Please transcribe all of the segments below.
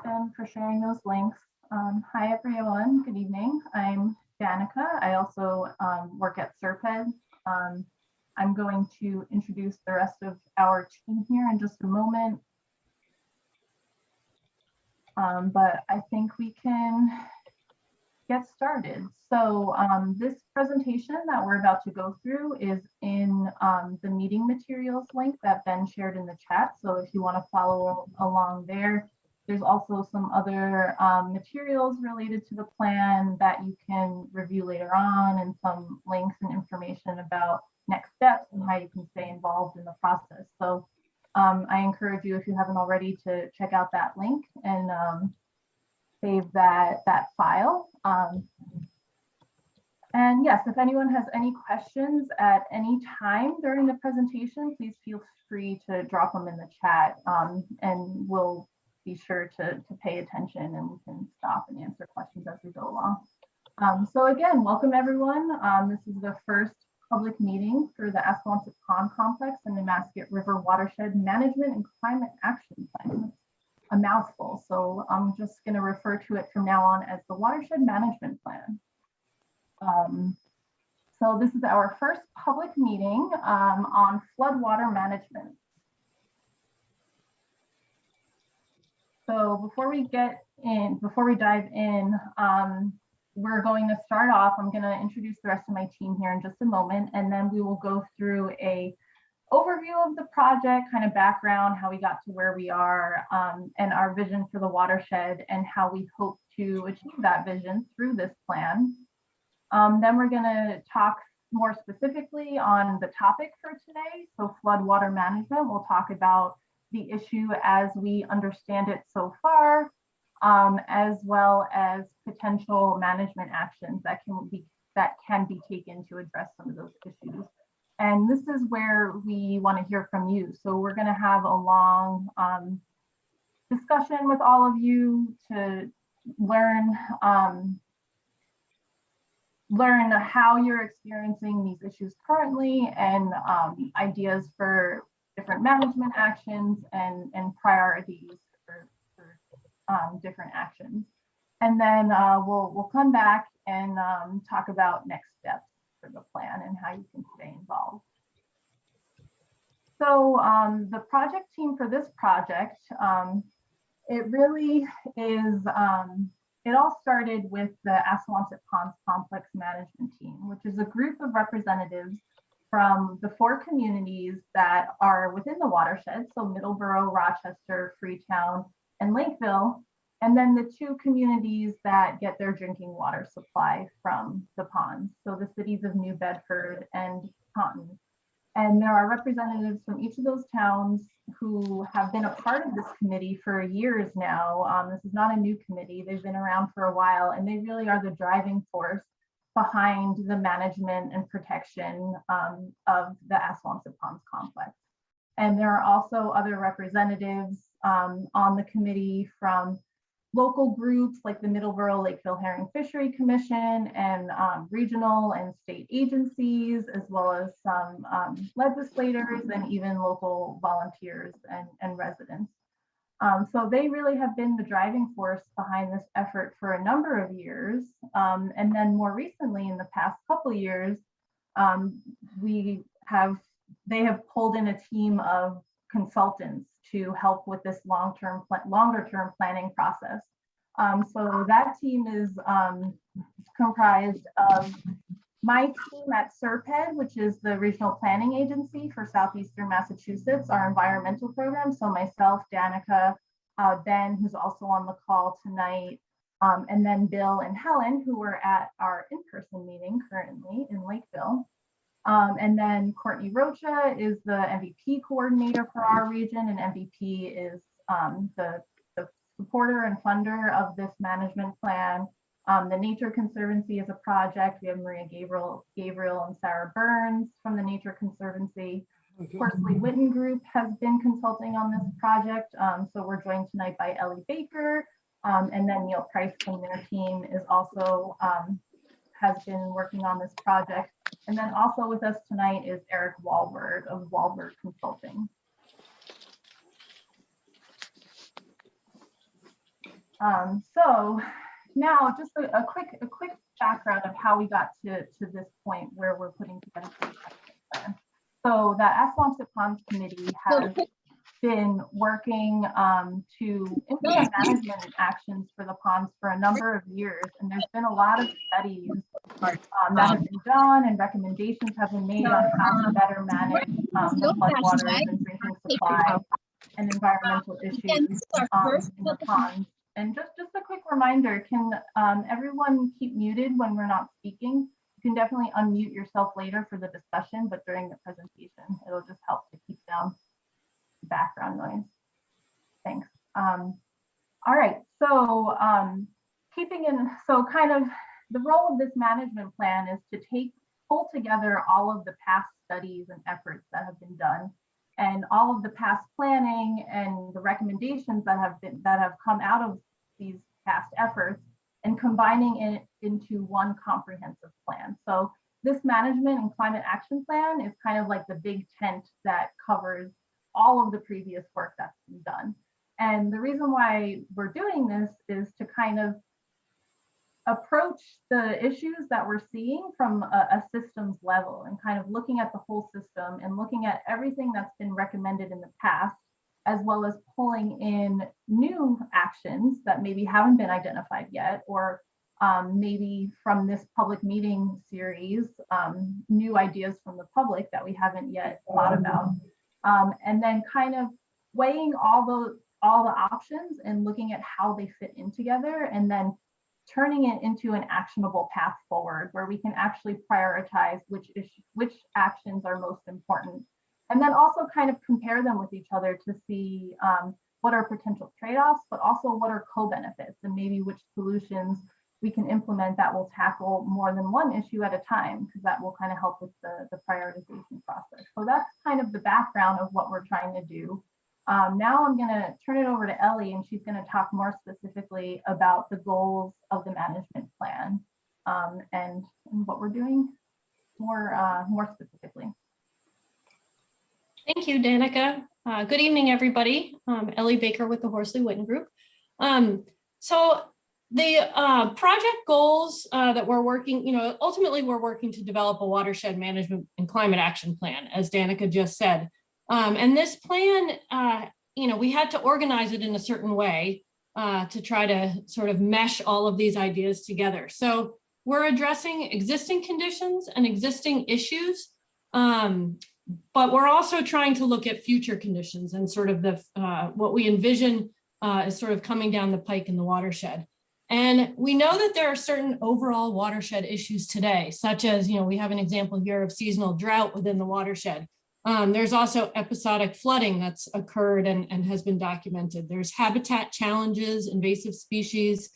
Ben, for sharing those links. Hi, everyone. Good evening. I'm Danica. I also work at SRPEDD. I'm going to introduce the rest of our team here in just a moment. But I think we can get started. So this presentation that we're about to go through is in the meeting materials link that Ben shared in the chat. So if you want to follow along there, there's also some other materials related to the plan that you can review later on, and some links and information about next steps and how you can stay involved in the process. So I encourage you, if you haven't already, to check out that link and save that file. And yes, if anyone has any questions at any time during the presentation, please feel free to drop them in the chat, and we'll be sure to pay attention, and we can stop and answer questions as we go along. So again, welcome everyone. This is the first public meeting for the Assawompset Pond Complex and Nemasket River Watershed Management and Climate Action Plan. A mouthful, so I'm just going to refer to it from now on as the Watershed Management Plan. So this is our first public meeting on floodwater management. So before we dive in, we're going to start off. I'm going to introduce the rest of my team here in just a moment, and then we will go through a overview of the project, kind of background, how we got to where we are, and our vision for the watershed and how we hope to achieve that vision through this plan. Then we're going to talk more specifically on the topic for today. So floodwater management, we'll talk about the issue as we understand it so far, as well as potential management actions that can be taken to address some of those issues. And this is where we want to hear from you. So we're going to have a long discussion with all of you to learn how you're experiencing these issues currently, and ideas for different management actions and priorities for different actions. And then we'll come back and talk about next steps for the plan and how you can stay involved. So the project team for this project, it really is, it all started with the Assawompset Ponds Complex Management Team, which is a group of representatives from the 4 communities that are within the watershed, so Middleborough, Rochester, Freetown, and Lakeville, and then the 2 communities that get their drinking water supply from the ponds, so the cities of New Bedford and Taunton. And there are representatives from each of those towns who have been a part of this committee for years now. This is not a new committee. They've been around for a while, and they really are the driving force behind the management and protection of the Assawompset Ponds Complex. And there are also other representatives on the committee from local groups like the Middleborough Lakeville Herring Fishery Commission, and regional and state agencies, as well as some legislators and even local volunteers and residents. So they really have been the driving force behind this effort for a number of years. And then more recently, in the past couple of years, they have pulled in a team of consultants to help with this longer term planning process. So that team is comprised of my team at SRPEDD, which is the regional planning agency for Southeastern Massachusetts, our environmental program. So myself, Danica, Ben, who's also on the call tonight, and then Bill and Helen, who are at our in-person meeting currently in Lakeville. And then Courtney Rocha is the MVP coordinator for our region, and MVP is the supporter and funder of this management plan. The Nature Conservancy is a project. We have Maria Gabriel and Sarah Burns from the Nature Conservancy. Horsley Witten Group has been consulting on this project. So we're joined tonight by Ellie Baker, and then Neil Price from their team is also has been working on this project. And then also with us tonight is Eric Walberg of Walberg Consulting. So now just a quick background of how we got to this point where we're putting together the plan. So the Assawompset Ponds Committee has been working to implement management actions for the ponds for a number of years, and there's been a lot of studies that have been done and recommendations have been made on how to better manage the floodwaters and drinking supply and environmental issues in the ponds. And just a quick reminder, can everyone keep muted when we're not speaking? You can definitely unmute yourself later for the discussion, but during the presentation, it'll just help to keep down background noise. Thanks. All right, so so kind of the role of this management plan is to pull together all of the past studies and efforts that have been done, and all of the past planning and the recommendations that have come out of these past efforts, and combining it into one comprehensive plan. So this management and climate action plan is kind of like the big tent that covers all of the previous work that's been done. And the reason why we're doing this is to kind of approach the issues that we're seeing from a systems level, and kind of looking at the whole system and looking at everything that's been recommended in the past, as well as pulling in new actions that maybe haven't been identified yet, or maybe from this public meeting series, new ideas from the public that we haven't yet thought about. And then kind of weighing all the options and looking at how they fit in together, and then turning it into an actionable path forward where we can actually prioritize which actions are most important, and then also kind of compare them with each other to see what are potential trade-offs, but also what are co-benefits, and maybe which solutions we can implement that will tackle more than one issue at a time, because that will kind of help with the prioritization process. So that's kind of the background of what we're trying to do. Now I'm going to turn it over to Ellie, and she's going to talk more specifically about the goals of the management plan and what we're doing more specifically. Thank you, Danica. Good evening, everybody. Ellie Baker with the Horsley Witten Group. So the project goals that we're working, ultimately we're working to develop a watershed management and climate action plan, as Danica just said. And this plan, we had to organize it in a certain way to try to sort of mesh all of these ideas together. So we're addressing existing conditions and existing issues, but we're also trying to look at future conditions and sort of what we envision is sort of coming down the pike in the watershed. And we know that there are certain overall watershed issues today, such as, we have an example here of seasonal drought within the watershed. There's also episodic flooding that's occurred and has been documented. There's habitat challenges, invasive species,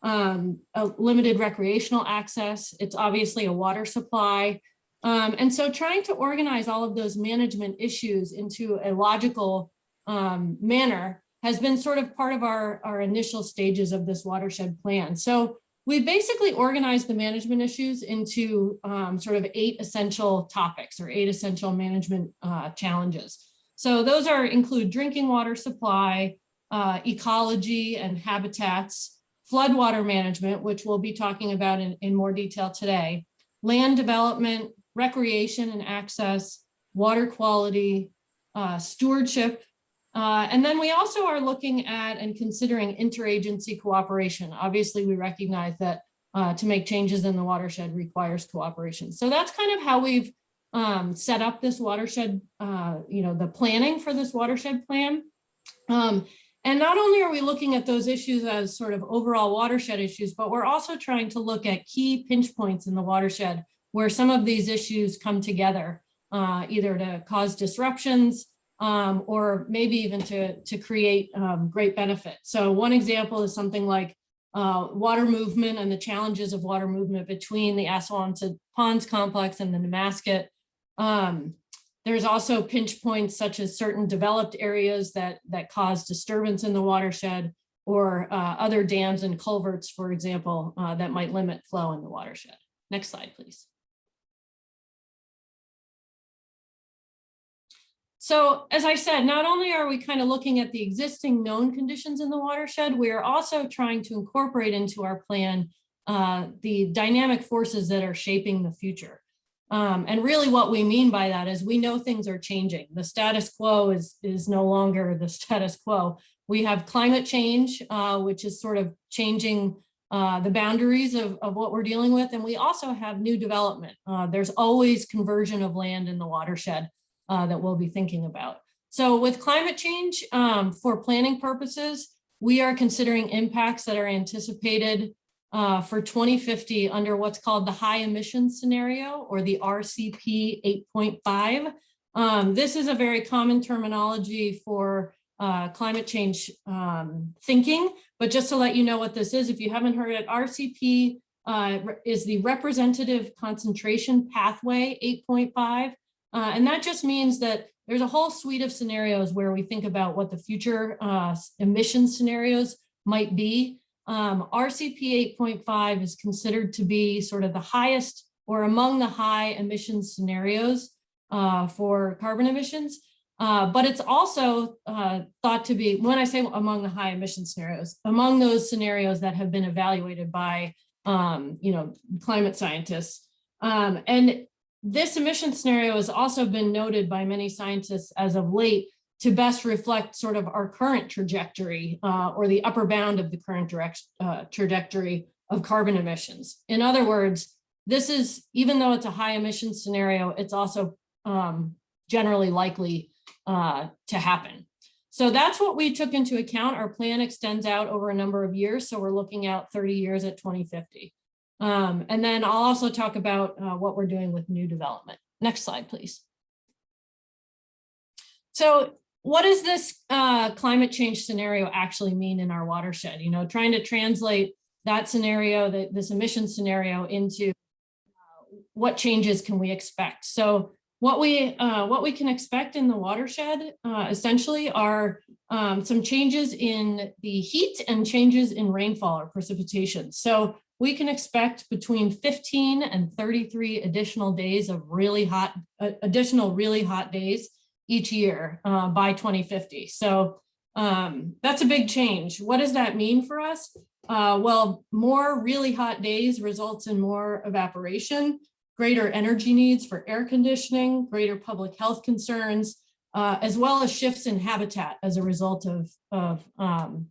a limited recreational access. It's obviously a water supply. And so trying to organize all of those management issues into a logical manner has been sort of part of our initial stages of this watershed plan. So we basically organized the management issues into sort of 8 essential topics, or 8 essential management challenges. So those include drinking water supply, ecology and habitats, floodwater management, which we'll be talking about in more detail today, land development, recreation and access, water quality, stewardship. And then we also are looking at and considering interagency cooperation. Obviously, we recognize that to make changes in the watershed requires cooperation. So that's kind of how we've set up this watershed, the planning for this watershed plan. And not only are we looking at those issues as sort of overall watershed issues, but we're also trying to look at key pinch points in the watershed where some of these issues come together, either to cause disruptions, or maybe even to create great benefit. So one example is something like water movement and the challenges of water movement between the Assawompset Ponds complex and the Nemasket. There's also pinch points such as certain developed areas that cause disturbance in the watershed, or other dams and culverts, for example, that might limit flow in the watershed. Next slide, please. So as I said, not only are we kind of looking at the existing known conditions in the watershed, we are also trying to incorporate into our plan the dynamic forces that are shaping the future. And really what we mean by that is we know things are changing. The status quo is no longer the status quo. We have climate change, which is sort of changing the boundaries of what we're dealing with. And we also have new development. There's always conversion of land in the watershed that we'll be thinking about. So with climate change, for planning purposes, we are considering impacts that are anticipated for 2050 under what's called the high emissions scenario, or the RCP 8.5. This is a very common terminology for climate change thinking, but just to let you know what this is, if you haven't heard it, RCP is the Representative Concentration Pathway 8.5. And that just means that there's a whole suite of scenarios where we think about what the future emission scenarios might be. RCP 8.5 is considered to be sort of the highest or among the high emissions scenarios for carbon emissions. But it's also thought to be, when I say among the high emission scenarios, among those scenarios that have been evaluated by climate scientists. And this emission scenario has also been noted by many scientists as of late to best reflect sort of our current trajectory or the upper bound of the current trajectory of carbon emissions. In other words, this is, even though it's a high emission scenario, it's also generally likely to happen. So that's what we took into account. Our plan extends out over a number of years. So we're looking out 30 years at 2050. And then I'll also talk about what we're doing with new development. Next slide, please. So what does this climate change scenario actually mean in our watershed? Trying to translate that scenario, this emission scenario, into what changes can we expect? So what we can expect in the watershed essentially are some changes in the heat and changes in rainfall or precipitation. So we can expect between 15 and 33 additional days of really hot days each year by 2050. So that's a big change. What does that mean for us? Well, more really hot days results in more evaporation, greater energy needs for air conditioning, greater public health concerns, as well as shifts in habitat as a result of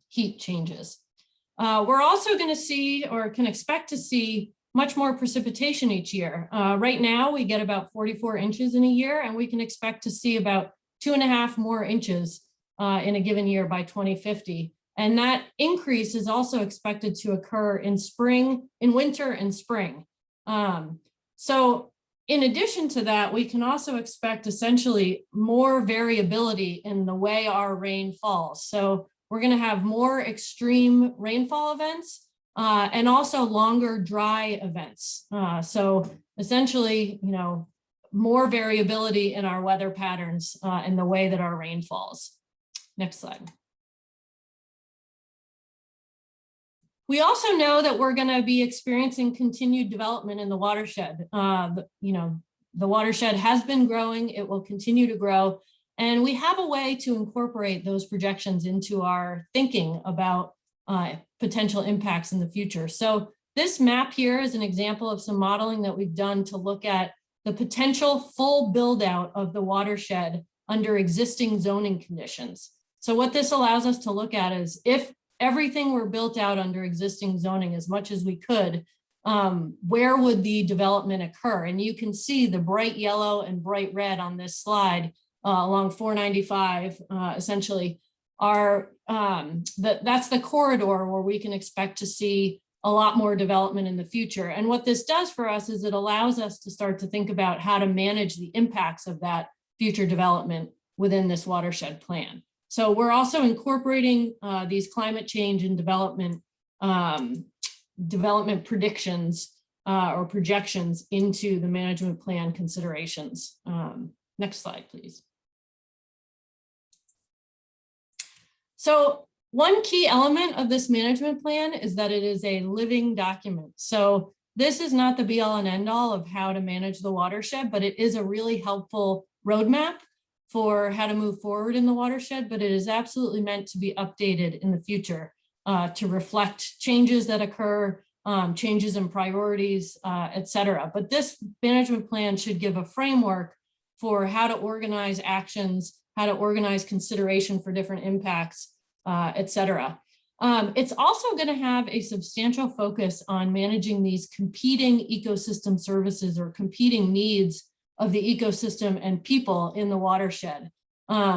heat changes. We're also going to see, or can expect to see, much more precipitation each year. Right now, we get about 44 inches in a year, and we can expect to see about 2.5 more inches in a given year by 2050. And that increase is also expected to occur in winter and spring. So in addition to that, we can also expect essentially more variability in the way our rain falls. So we're going to have more extreme rainfall events and also longer dry events. So essentially, more variability in our weather patterns and the way that our rain falls. Next slide. We also know that we're going to be experiencing continued development in the watershed. The watershed has been growing, it will continue to grow, and we have a way to incorporate those projections into our thinking about potential impacts in the future. So this map here is an example of some modeling that we've done to look at the potential full build out of the watershed under existing zoning conditions. So what this allows us to look at is, if everything were built out under existing zoning as much as we could, where would the development occur? And you can see the bright yellow and bright red on this slide along 495 essentially are, that's the corridor where we can expect to see a lot more development in the future. And what this does for us is it allows us to start to think about how to manage the impacts of that future development within this watershed plan. So we're also incorporating these climate change and development predictions or projections into the management plan considerations. Next slide, please. So one key element of this management plan is that it is a living document. So this is not the be all and end all of how to manage the watershed, but it is a really helpful roadmap for how to move forward in the watershed, but it is absolutely meant to be updated in the future to reflect changes that occur, changes in priorities, et cetera. But this management plan should give a framework for how to organize actions, how to organize consideration for different impacts, et cetera. It's also going to have a substantial focus on managing these competing ecosystem services or competing needs of the ecosystem and people in the watershed.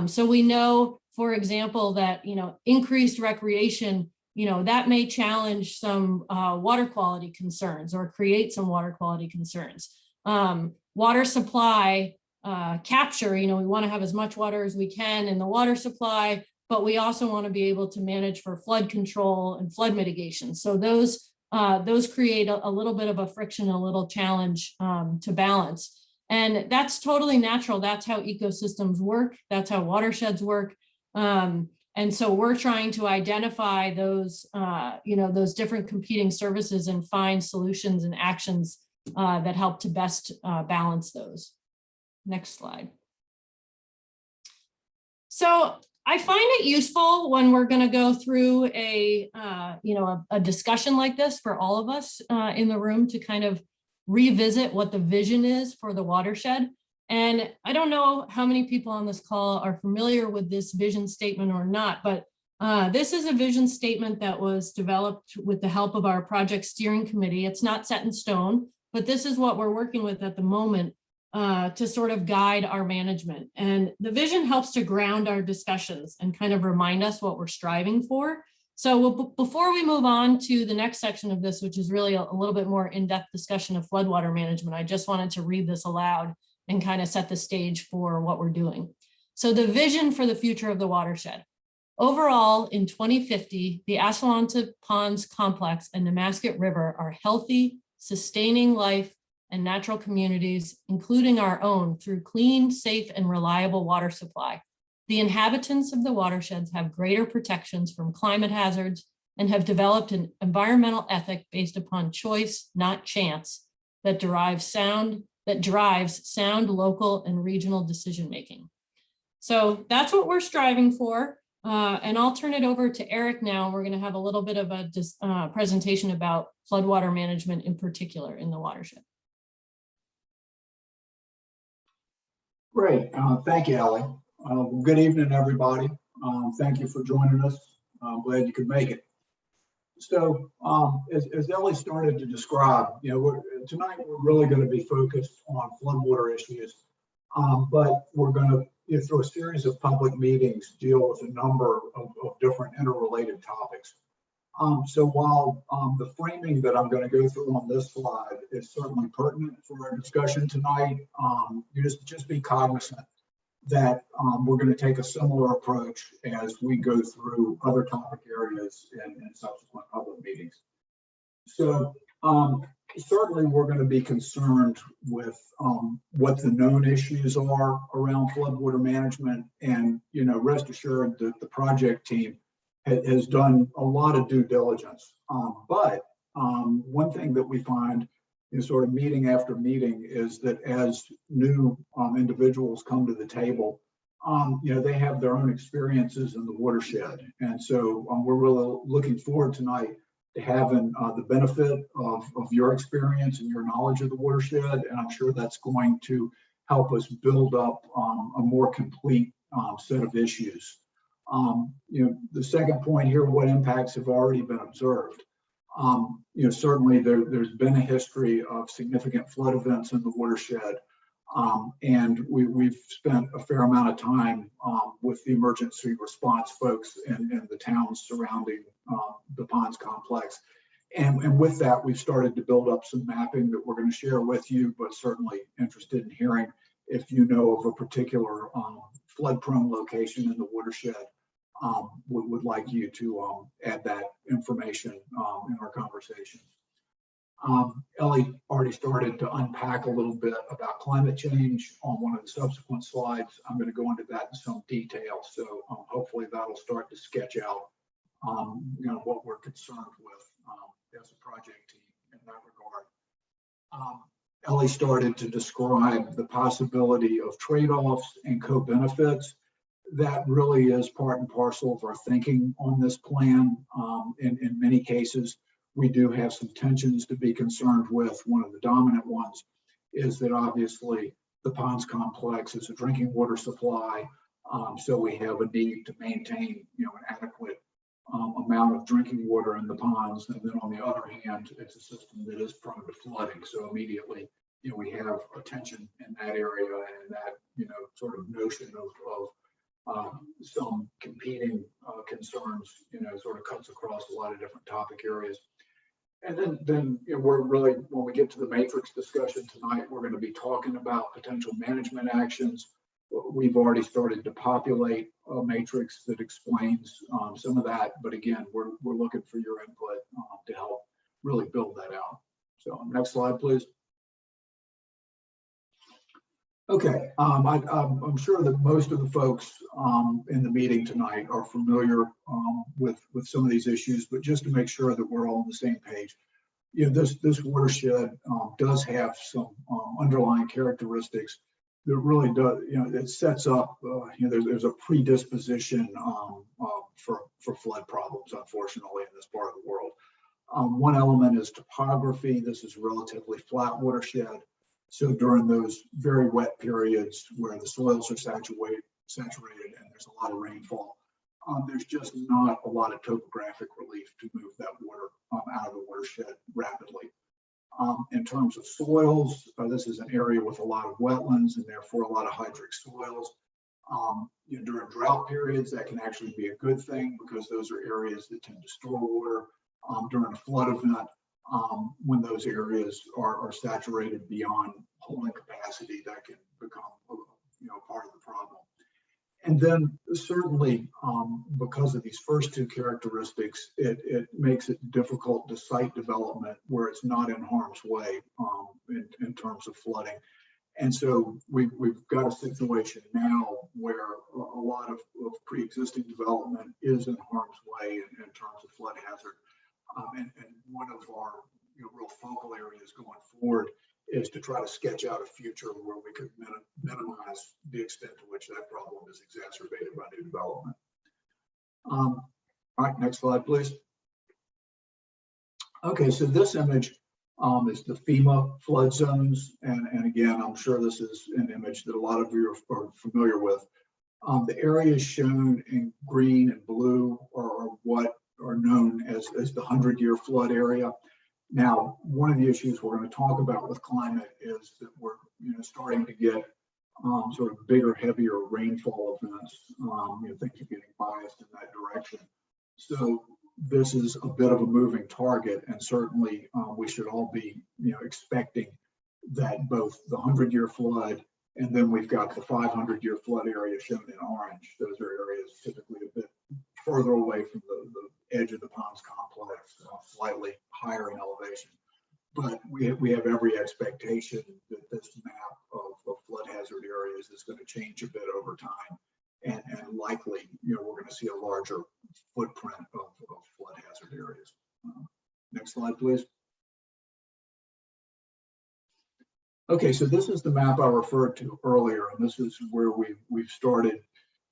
So we know, for example, that increased recreation, that may challenge some water quality concerns or create some water quality concerns. Water supply capture, we want to have as much water as we can in the water supply, but we also want to be able to manage for flood control and flood mitigation. So those create a little bit of a friction, a little challenge to balance. And that's totally natural. That's how ecosystems work. That's how watersheds work. And so we're trying to identify those, those different competing services and find solutions and actions that help to best balance those. Next slide. So I find it useful when we're going to go through a discussion like this for all of us in the room to kind of revisit what the vision is for the watershed. And I don't know how many people on this call are familiar with this vision statement or not, but this is a vision statement that was developed with the help of our project steering committee. It's not set in stone, but this is what we're working with at the moment to sort of guide our management. And the vision helps to ground our discussions and kind of remind us what we're striving for. So before we move on to the next section of this, which is really a little bit more in-depth discussion of floodwater management, I just wanted to read this aloud and kind of set the stage for what we're doing. So the vision for the future of the watershed. Overall, in 2050, the Assawompset Ponds Complex and Nemasket River are healthy, sustaining life and natural communities, including our own, through clean, safe, and reliable water supply. The inhabitants of the watersheds have greater protections from climate hazards and have developed an environmental ethic based upon choice, not chance, that drives sound local and regional decision-making. So that's what we're striving for. And I'll turn it over to Eric now. We're going to have a little bit of a presentation about floodwater management in particular in the watershed. Great. Thank you, Ellie. Good evening, everybody. Thank you for joining us. I'm glad you could make it. So as Ellie started to describe, tonight we're really going to be focused on floodwater issues, but we're going to, through a series of public meetings, deal with a number of different interrelated topics. So while the framing that I'm going to go through on this slide is certainly pertinent for our discussion tonight, just be cognizant that we're going to take a similar approach as we go through other topic areas in subsequent public meetings. So certainly we're going to be concerned with what the known issues are around floodwater management, and rest assured that the project team has done a lot of due diligence. But one thing that we find in sort of meeting after meeting is that as new individuals come to the table, they have their own experiences in the watershed. And so we're really looking forward tonight to having the benefit of your experience and your knowledge of the watershed. And I'm sure that's going to help us build up a more complete set of issues. The second point here, what impacts have already been observed. Certainly there's been a history of significant flood events in the watershed, and we've spent a fair amount of time with the emergency response folks in the towns surrounding the ponds complex. And with that, we've started to build up some mapping that we're going to share with you, but certainly interested in hearing if you know of a particular flood-prone location in the watershed. Would like you to add that information in our conversation. Ellie already started to unpack a little bit about climate change on one of the subsequent slides. I'm going to go into that in some detail. So hopefully that'll start to sketch out what we're concerned with as a project team in that regard. Ellie started to describe the possibility of trade-offs and co-benefits. That really is part and parcel of our thinking on this plan. In many cases, we do have some tensions to be concerned with. One of the dominant ones is that obviously the ponds complex is a drinking water supply. So we have a need to maintain, an adequate amount of drinking water in the ponds. And then on the other hand, it's a system that is prone to flooding. So immediately, we have a tension in that area, and that, sort of notion of some competing concerns, sort of cuts across a lot of different topic areas. And then we're really, when we get to the matrix discussion tonight, we're going to be talking about potential management actions. We've already started to populate a matrix that explains some of that, but again, we're looking for your input to help really build that out. So next slide, please. Okay, I'm sure that most of the folks in the meeting tonight are familiar with some of these issues, but just to make sure that we're all on the same page, this watershed does have some underlying characteristics that really does, it sets up, there's a predisposition for flood problems, unfortunately, in this part of the world. One element is topography. This is relatively flat watershed. So during those very wet periods where the soils are saturated and there's a lot of rainfall, there's just not a lot of topographic relief to move that water out of the watershed rapidly. In terms of soils, this is an area with a lot of wetlands and therefore a lot of hydric soils. During drought periods, that can actually be a good thing because those are areas that tend to store water. During a flood event, when those areas are saturated beyond holding capacity, that can become part of the problem. And then certainly because of these first two characteristics, it makes it difficult to site development where it's not in harm's way in terms of flooding. And so we've got a situation now where a lot of pre-existing development is in harm's way in terms of flood hazard. And one of our real focal areas going forward is to try to sketch out a future where we could minimize the extent to which that problem is exacerbated by new development. All right, next slide, please. Okay, so this image is the FEMA flood zones. And again, I'm sure this is an image that a lot of you are familiar with. The areas shown in green and blue are what are known as the 100-year flood area. Now, one of the issues we're going to talk about with climate is that we're starting to get sort of bigger, heavier rainfall events. Things are getting biased in that direction. So this is a bit of a moving target, and certainly we should all be expecting that both the 100-year flood and then we've got the 500-year flood area shown in orange. Those are areas typically a bit further away from the edge of the ponds complex, slightly higher in elevation. But we have every expectation that this map of flood hazard areas is going to change a bit over time. And likely, we're going to see a larger footprint of flood hazard areas. Next slide, please. Okay, so this is the map I referred to earlier, and this is where we've started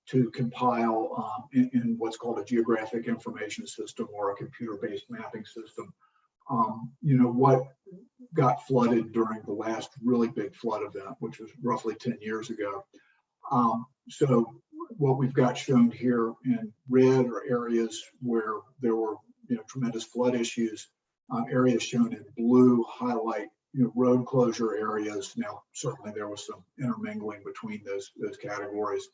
to compile in what's called a geographic information system or a computer-based mapping system. What got flooded during the last really big flood event, which was roughly 10 years ago. So what we've got shown here in red are areas where there were tremendous flood issues. Areas shown in blue highlight road closure areas. Now, certainly there was some intermingling between those categories.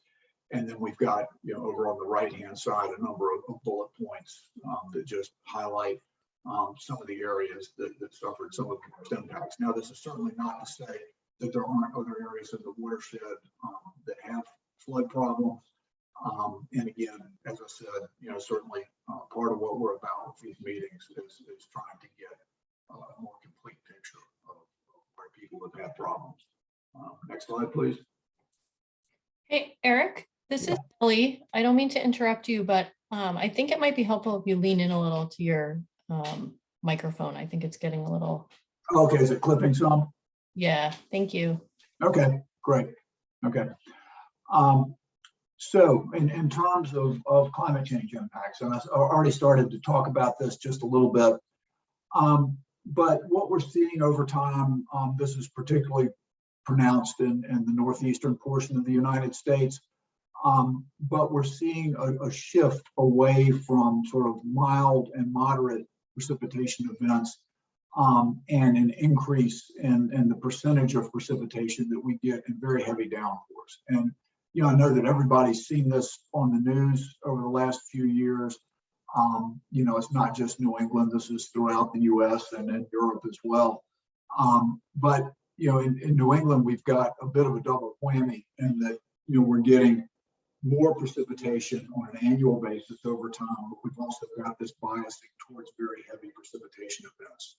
And then we've got, over on the right-hand side, a number of bullet points that just highlight some of the areas that suffered some of the most impacts. Now, this is certainly not to say that there aren't other areas of the watershed that have flood problems. And again, as I said, certainly part of what we're about with these meetings is trying to get a more complete picture of where people have had problems. Next slide, please. Hey, Eric, this is Ellie. I don't mean to interrupt you, but I think it might be helpful if you lean in a little to your microphone. I think it's getting a little. Okay, is it clipping some? Yeah, thank you. Okay, great. Okay. So in terms of climate change impacts, and I already started to talk about this just a little bit, but what we're seeing over time, this is particularly pronounced in the northeastern portion of the United States, but we're seeing a shift away from sort of mild and moderate precipitation events, and an increase in the percentage of precipitation that we get in very heavy downpours. And you know, I know that everybody's seen this on the news over the last few years. You know, it's not just New England, this is throughout the US and in Europe as well. But, you know, in New England, we've got a bit of a double whammy in that, you know, we're getting more precipitation on an annual basis over time, but we've also got this biasing towards very heavy precipitation events.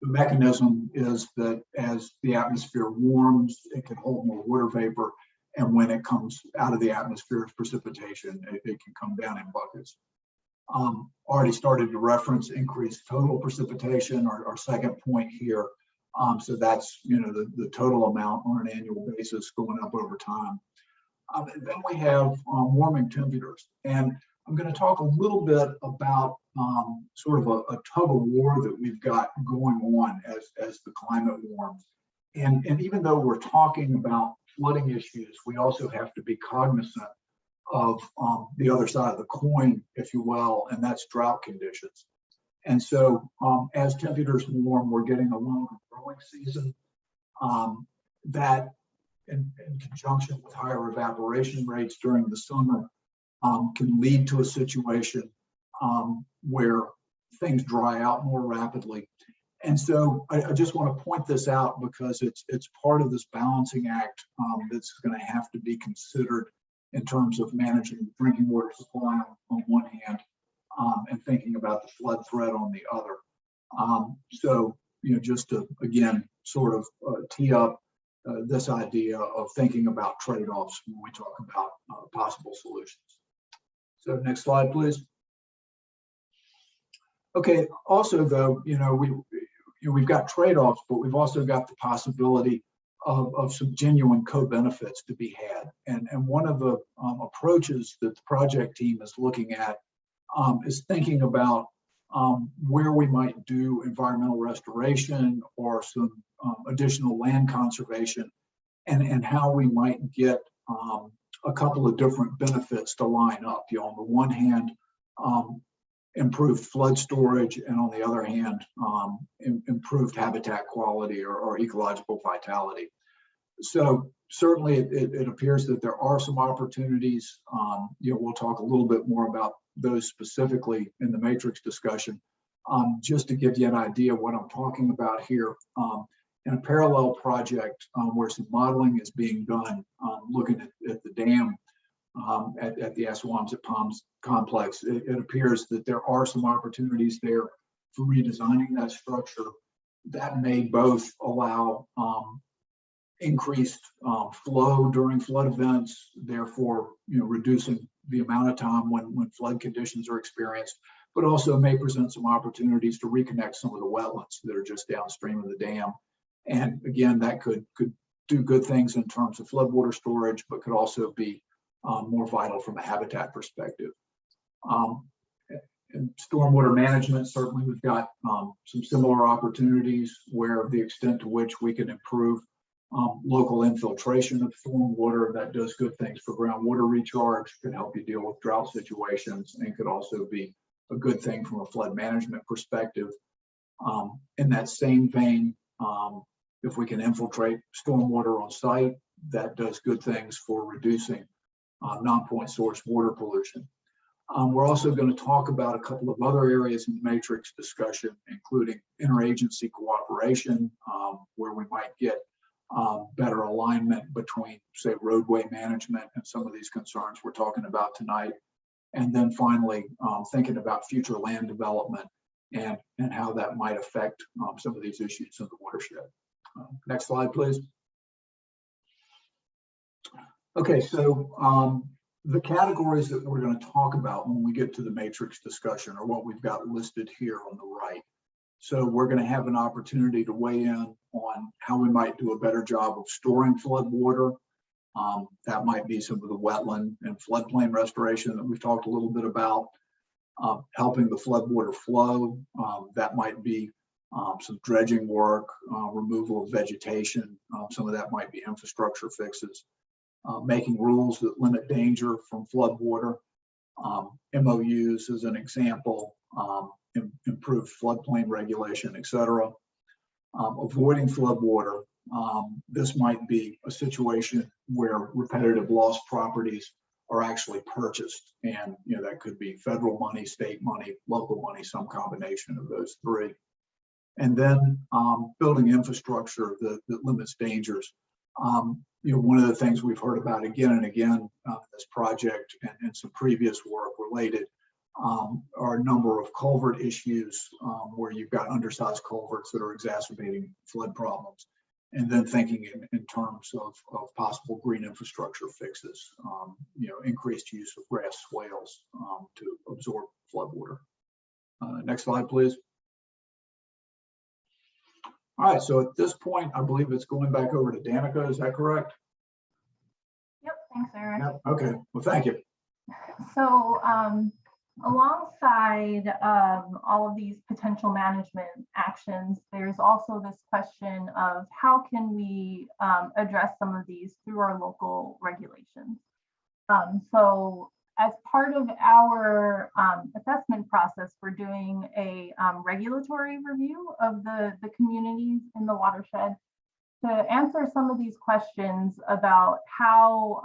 The mechanism is that as the atmosphere warms, it can hold more water vapor. And when it comes out of the atmosphere as precipitation, it can come down in buckets. Already started to reference increased total precipitation, our second point here. So that's, you know, the total amount on an annual basis going up over time. And then we have warming temperatures. And I'm going to talk a little bit about sort of a tug of war that we've got going on as the climate warms. And even though we're talking about flooding issues, we also have to be cognizant of the other side of the coin, if you will, and that's drought conditions. And so as temperatures warm, we're getting a longer growing season that in conjunction with higher evaporation rates during the summer can lead to a situation where things dry out more rapidly. And so I just want to point this out because it's part of this balancing act that's going to have to be considered in terms of managing drinking water supply on one hand and thinking about the flood threat on the other. So, you know, just to, again, sort of tee up this idea of thinking about trade-offs when we talk about possible solutions. So next slide, please. Okay, also though, you know, we've got trade-offs, but we've also got the possibility of some genuine co-benefits to be had. And one of the approaches that the project team is looking at is thinking about where we might do environmental restoration or some additional land conservation, and how we might get a couple of different benefits to line up. You know, on the one hand, improved flood storage, and on the other hand, improved habitat quality or ecological vitality. So certainly it appears that there are some opportunities. You know, we'll talk a little bit more about those specifically in the matrix discussion. Just to give you an idea of what I'm talking about here, in a parallel project where some modeling is being done, looking at the dam at the Assawompset complex, it appears that there are some opportunities there for redesigning that structure that may both allow increased flow during flood events, therefore, you know, reducing the amount of time when flood conditions are experienced, but also may present some opportunities to reconnect some of the wetlands that are just downstream of the dam. And again, that could do good things in terms of floodwater storage, but could also be more vital from a habitat perspective. In stormwater management, certainly we've got some similar opportunities where the extent to which we can improve local infiltration of stormwater, that does good things for groundwater recharge, can help you deal with drought situations, and could also be a good thing from a flood management perspective. In that same vein, if we can infiltrate stormwater on site, that does good things for reducing non-point source water pollution. We're also going to talk about a couple of other areas in the matrix discussion, including interagency cooperation, where we might get better alignment between, say, roadway management and some of these concerns we're talking about tonight. And then finally, thinking about future land development and how that might affect some of these issues in the watershed. Next slide, please. Okay, so the categories that we're going to talk about when we get to the matrix discussion are what we've got listed here on the right. So we're going to have an opportunity to weigh in on how we might do a better job of storing flood water. That might be some of the wetland and floodplain restoration that we've talked a little bit about, helping the floodwater flow. That might be some dredging work, removal of vegetation. Some of that might be infrastructure fixes, making rules that limit danger from floodwater. MOUs as an example, improved floodplain regulation, etc. Avoiding floodwater. This might be a situation where repetitive lost properties are actually purchased, and that could be federal money, state money, local money, some combination of those three. And then building infrastructure that limits dangers. One of the things we've heard about again and again this project and some previous work related are a number of culvert issues where you've got undersized culverts that are exacerbating flood problems. And then thinking in terms of possible green infrastructure fixes, increased use of grass swales to absorb floodwater. Next slide, please. All right, so at this point, I believe it's going back over to Danica, is that correct? Yep, thanks, Eric. Yep. Okay, well, thank you. So alongside all of these potential management actions, there's also this question of how can we address some of these through our local regulations. So as part of our assessment process, we're doing a regulatory review of the communities in the watershed to answer some of these questions about how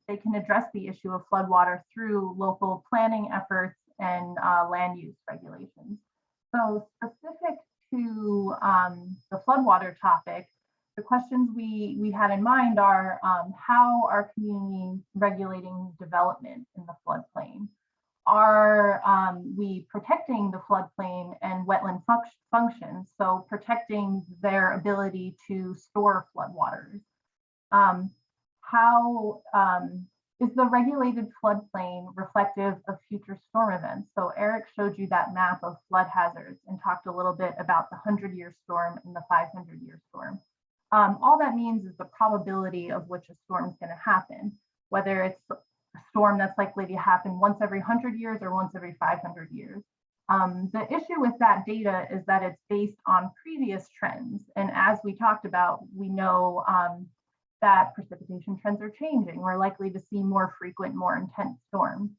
they can address the issue of floodwater through local planning efforts and land use regulations. So specific to the floodwater topic, the questions we had in mind are how are communities regulating development in the floodplain? Are we protecting the floodplain and wetland functions? So protecting their ability to store floodwaters. How is the regulated floodplain reflective of future storm events? So Eric showed you that map of flood hazards and talked a little bit about the 100-year storm and the 500-year storm. All that means is the probability of which a storm is going to happen, whether it's a storm that's likely to happen once every 100 years or once every 500 years. The issue with that data is that it's based on previous trends. And as we talked about, we know that precipitation trends are changing. We're likely to see more frequent, more intense storms.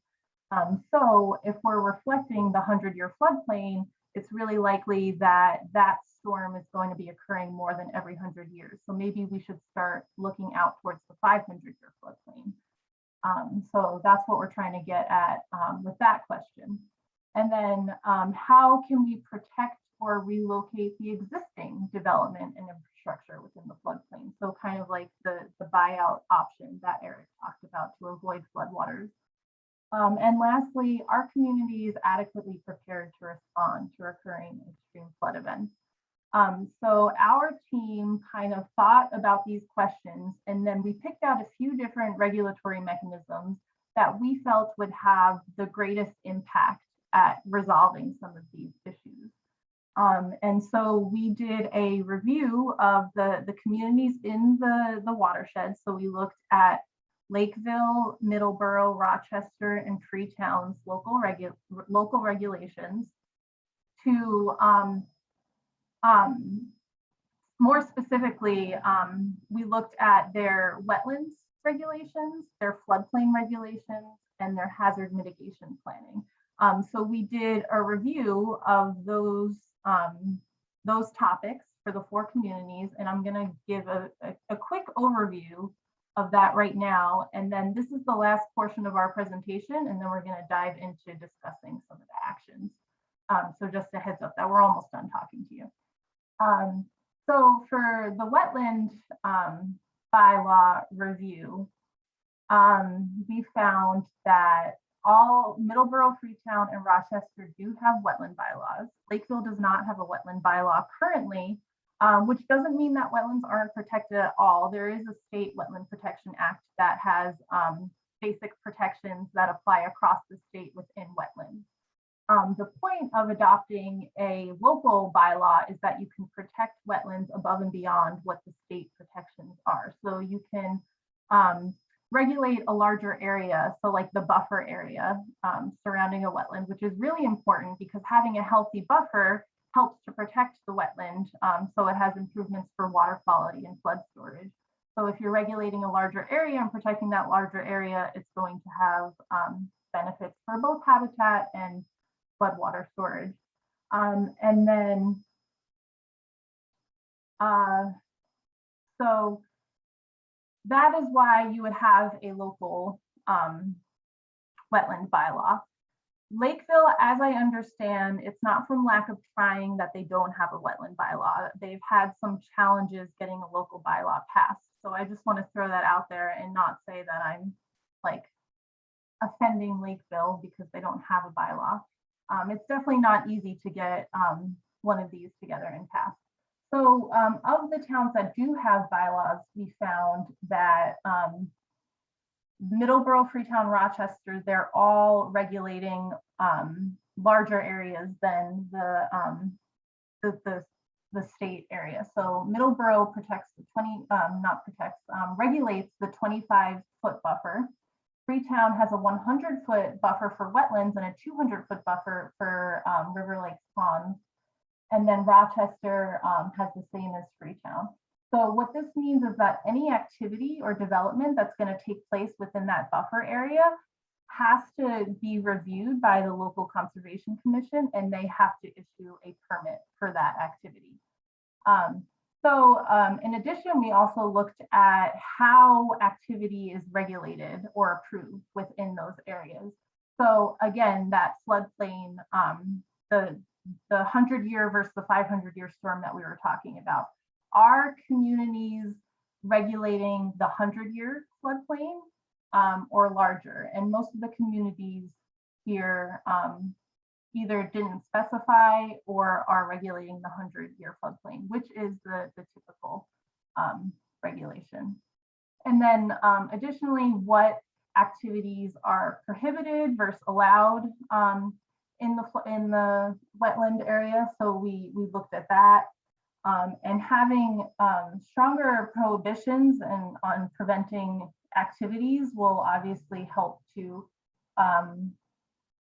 So if we're reflecting the 100-year floodplain, it's really likely that that storm is going to be occurring more than every 100 years. So maybe we should start looking out towards the 500-year floodplain. So that's what we're trying to get at with that question. And then how can we protect or relocate the existing development and infrastructure within the floodplain? So kind of like the buyout option that Eric talked about to avoid floodwaters. And lastly, are communities adequately prepared to respond to recurring extreme flood events? So our team kind of thought about these questions, and then we picked out a few different regulatory mechanisms that we felt would have the greatest impact at resolving some of these issues. And so we did a review of the communities in the watershed. So we looked at Lakeville, Middleborough, Rochester, and Freetown's local regulations to more specifically, we looked at their wetlands regulations, their floodplain regulations, and their hazard mitigation planning. So we did a review of those topics for the 4 communities, and I'm going to give a quick overview of that right now. And then this is the last portion of our presentation, and then we're going to dive into discussing some of the actions. So just a heads up that we're almost done talking to you. So for the wetland bylaw review, we found that all Middleborough, Freetown, and Rochester do have wetland bylaws. Lakeville does not have a wetland bylaw currently, which doesn't mean that wetlands aren't protected at all. There is a state Wetland Protection Act that has basic protections that apply across the state within wetlands. The point of adopting a local bylaw is that you can protect wetlands above and beyond what the state protections are. So you can regulate a larger area, so like the buffer area surrounding a wetland, which is really important because having a healthy buffer helps to protect the wetland, so it has improvements for water quality and flood storage. So if you're regulating a larger area and protecting that larger area, it's going to have benefits for both habitat and floodwater storage. And then, so that is why you would have a local wetland bylaw. Lakeville, as I understand, it's not from lack of trying that they don't have a wetland bylaw. They've had some challenges getting a local bylaw passed. So I just want to throw that out there and not say that I'm like offending Lakeville because they don't have a bylaw. It's definitely not easy to get one of these together and pass. So of the towns that do have bylaws, we found that Middleborough, Freetown, Rochester, they're all regulating larger areas than the state area. So Middleborough protects the regulates the 25-foot buffer. Freetown has a 100-foot buffer for wetlands and a 200-foot buffer for river, lakes, ponds. And then Rochester has the same as Freetown. So what this means is that any activity or development that's going to take place within that buffer area has to be reviewed by the local conservation commission, and they have to issue a permit for that activity. In addition, we also looked at how activity is regulated or approved within those areas. So again, that floodplain, the 100-year versus the 500-year storm that we were talking about. Are communities regulating the 100-year floodplain or larger? And most of the communities here either didn't specify or are regulating the 100-year floodplain, which is the typical regulation. And then additionally, what activities are prohibited versus allowed in the wetland area. So we looked at that. And having stronger prohibitions on preventing activities will obviously help to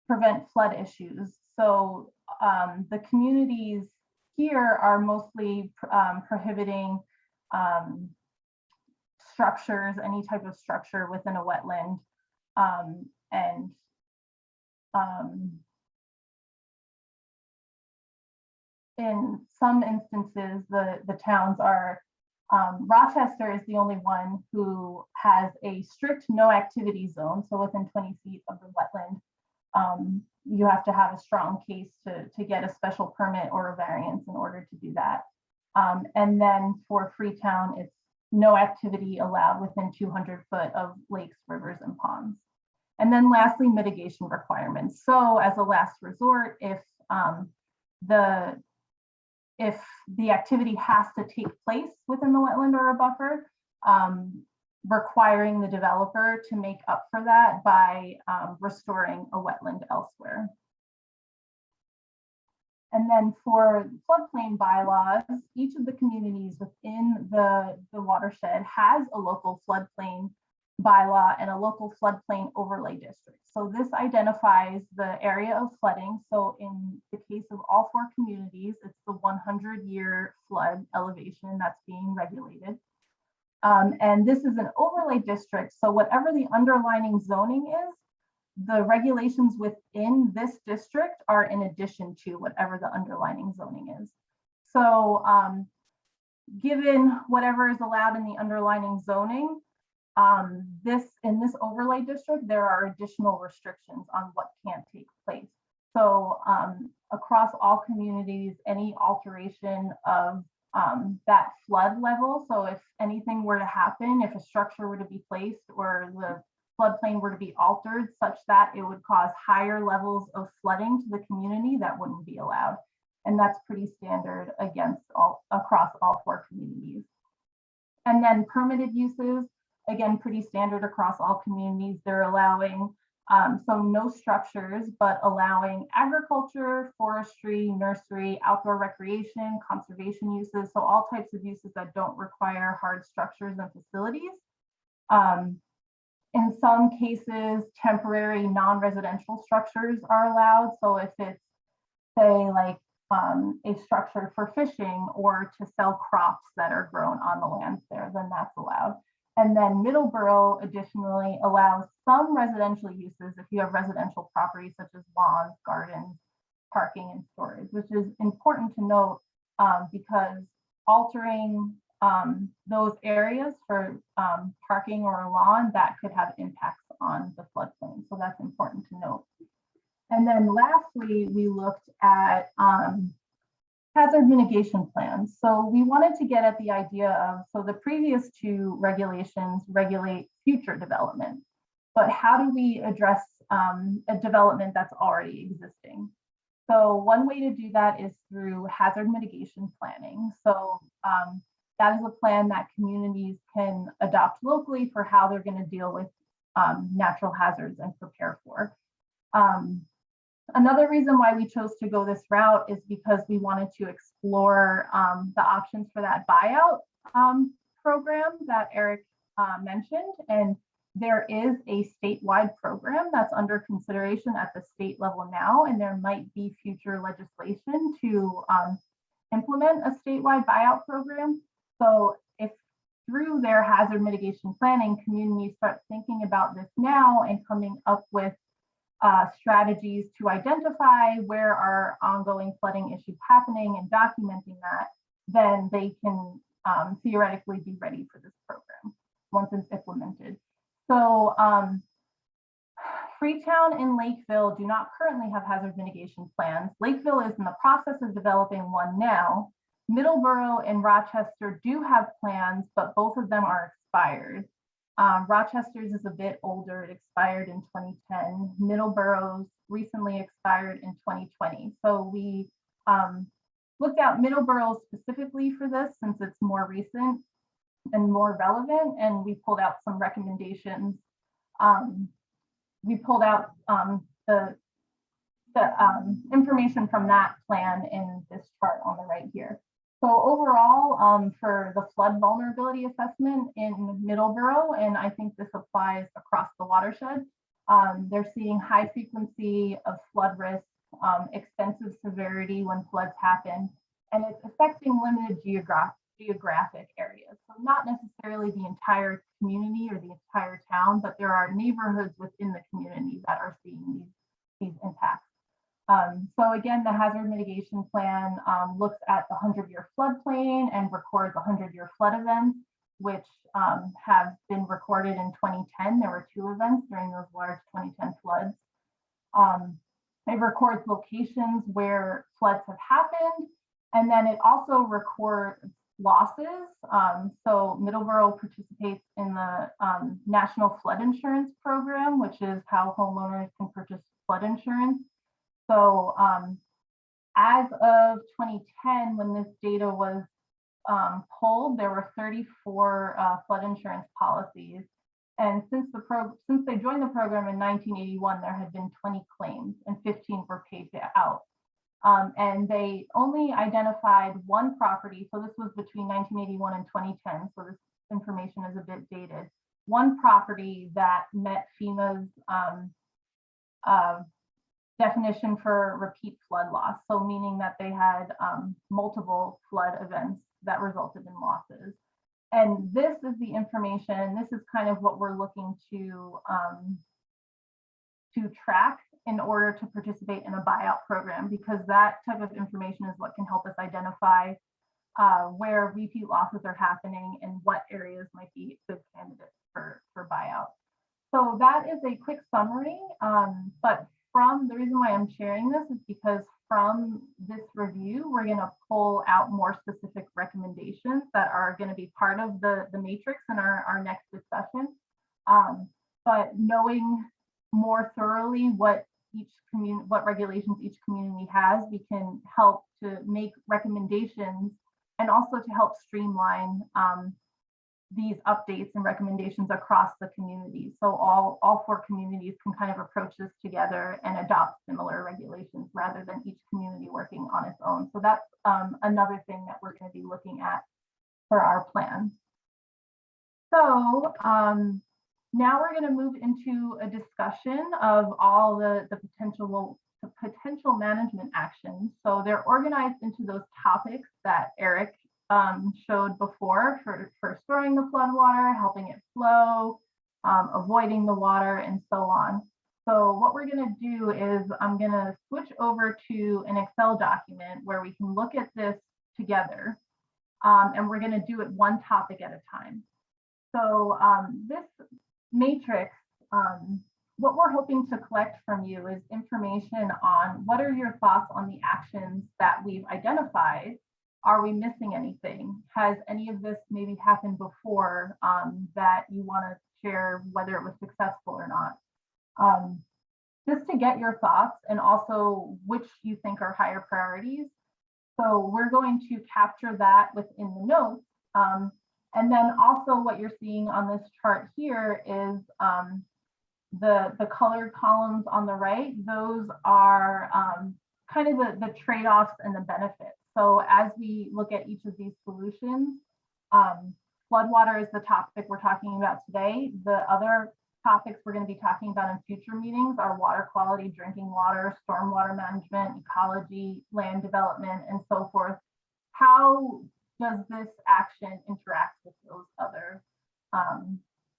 prevent flood issues. So the communities here are mostly prohibiting structures, any type of structure within a wetland, in some instances, the towns are, Rochester is the only one who has a strict no activity zone. So within 20 feet of the wetland, you have to have a strong case to get a special permit or a variance in order to do that. And then for Freetown, it's no activity allowed within 200 foot of lakes, rivers, and ponds. And then lastly, mitigation requirements. So as a last resort, if the activity has to take place within the wetland or a buffer, requiring the developer to make up for that by restoring a wetland elsewhere. And then for floodplain bylaws, each of the communities within the watershed has a local floodplain bylaw and a local floodplain overlay district. So this identifies the area of flooding. So in the case of all 4 communities, it's the 100-year flood elevation that's being regulated. And this is an overlay district. So whatever the underlining zoning is, the regulations within this district are in addition to whatever the underlining zoning is. So given whatever is allowed in the underlining zoning, in this overlay district, there are additional restrictions on what can't take place. So across all communities, any alteration of that flood level, so if anything were to happen, if a structure were to be placed or the floodplain were to be altered such that it would cause higher levels of flooding to the community, that wouldn't be allowed. And that's pretty standard across all 4 communities. And then permitted uses, again, pretty standard across all communities. They're allowing So no structures, but allowing agriculture, forestry, nursery, outdoor recreation, conservation uses. So all types of uses that don't require hard structures and facilities. In some cases, temporary non-residential structures are allowed. So if it's, say, like a structure for fishing or to sell crops that are grown on the lands there, then that's allowed. And then Middleborough additionally allows some residential uses if you have residential properties such as lawns, gardens, parking, and storage, which is important to note because altering those areas for parking or a lawn, that could have impacts on the floodplain. So that's important to note. And then lastly, we looked at hazard mitigation plans. So we wanted to get at the idea of, so the previous two regulations regulate future development, but how do we address a development that's already existing? So one way to do that is through hazard mitigation planning. So that is a plan that communities can adopt locally for how they're going to deal with natural hazards and prepare for. Another reason why we chose to go this route is because we wanted to explore the options for that buyout program that Eric mentioned. And there is a statewide program that's under consideration at the state level now, and there might be future legislation to implement a statewide buyout program. So if through their hazard mitigation planning, communities start thinking about this now and coming up with strategies to identify where are ongoing flooding issues happening and documenting that, then they can theoretically be ready for this program once it's implemented. So Freetown and Lakeville do not currently have hazard mitigation plans. Lakeville is in the process of developing one now. Middleborough and Rochester do have plans, but both of them are expired. Rochester's is a bit older, it expired in 2010. Middleborough's recently expired in 2020. So we looked at Middleborough specifically for this since it's more recent and more relevant, and we pulled out some recommendations. We pulled out the information from that plan in this chart on the right here. So overall, for the flood vulnerability assessment in Middleborough, and I think this applies across the watershed, they're seeing high frequency of flood risk, extensive severity when floods happen, and it's affecting limited geographic areas. So not necessarily the entire community or the entire town, but there are neighborhoods within the community that are seeing these impacts. So again, the hazard mitigation plan looks at the 100-year floodplain and records 100-year flood events, which have been recorded in 2010. There were 2 events during those large 2010 floods. It records locations where floods have happened, and then it also records losses. So Middleborough participates in the National Flood Insurance Program, which is how homeowners can purchase flood insurance. So as of 2010, when this data was pulled, there were 34 flood insurance policies. And since they joined the program in 1981, there had been 20 claims and 15 were paid out. And they only identified one property. So this was between 1981 and 2010. So this information is a bit dated. One property that met FEMA's definition for repeat flood loss. So meaning that they had multiple flood events that resulted in losses. And this is the information, this is kind of what we're looking to track in order to participate in a buyout program, because that type of information is what can help us identify where repeat losses are happening and what areas might be good candidates for buyout. So that is a quick summary, but from the reason why I'm sharing this is because from this review, we're going to pull out more specific recommendations that are going to be part of the matrix in our next discussion. But knowing more thoroughly what regulations each community has, we can help to make recommendations and also to help streamline these updates and recommendations across the community. So all 4 communities can kind of approach this together and adopt similar regulations rather than each community working on its own. So that's another thing that we're going to be looking at for our plan. So now we're going to move into a discussion of all the potential management actions. So they're organized into those topics that Eric showed before for storing the floodwater, helping it flow, avoiding the water, and so on. So what we're going to do is I'm going to switch over to an Excel document where we can look at this together, and we're going to do it one topic at a time. So this matrix, what we're hoping to collect from you is information on what are your thoughts on the actions that we've identified. Are we missing anything? Has any of this maybe happened before that you want to share whether it was successful or not? Just to get your thoughts and also which you think are higher priorities. So we're going to capture that within the notes. And then also what you're seeing on this chart here is the colored columns on the right. Those are kind of the trade-offs and the benefits. So as we look at each of these solutions, floodwater is the topic we're talking about today. The other topics we're going to be talking about in future meetings are water quality, drinking water, stormwater management, ecology, land development, and so forth. How does this action interact with those other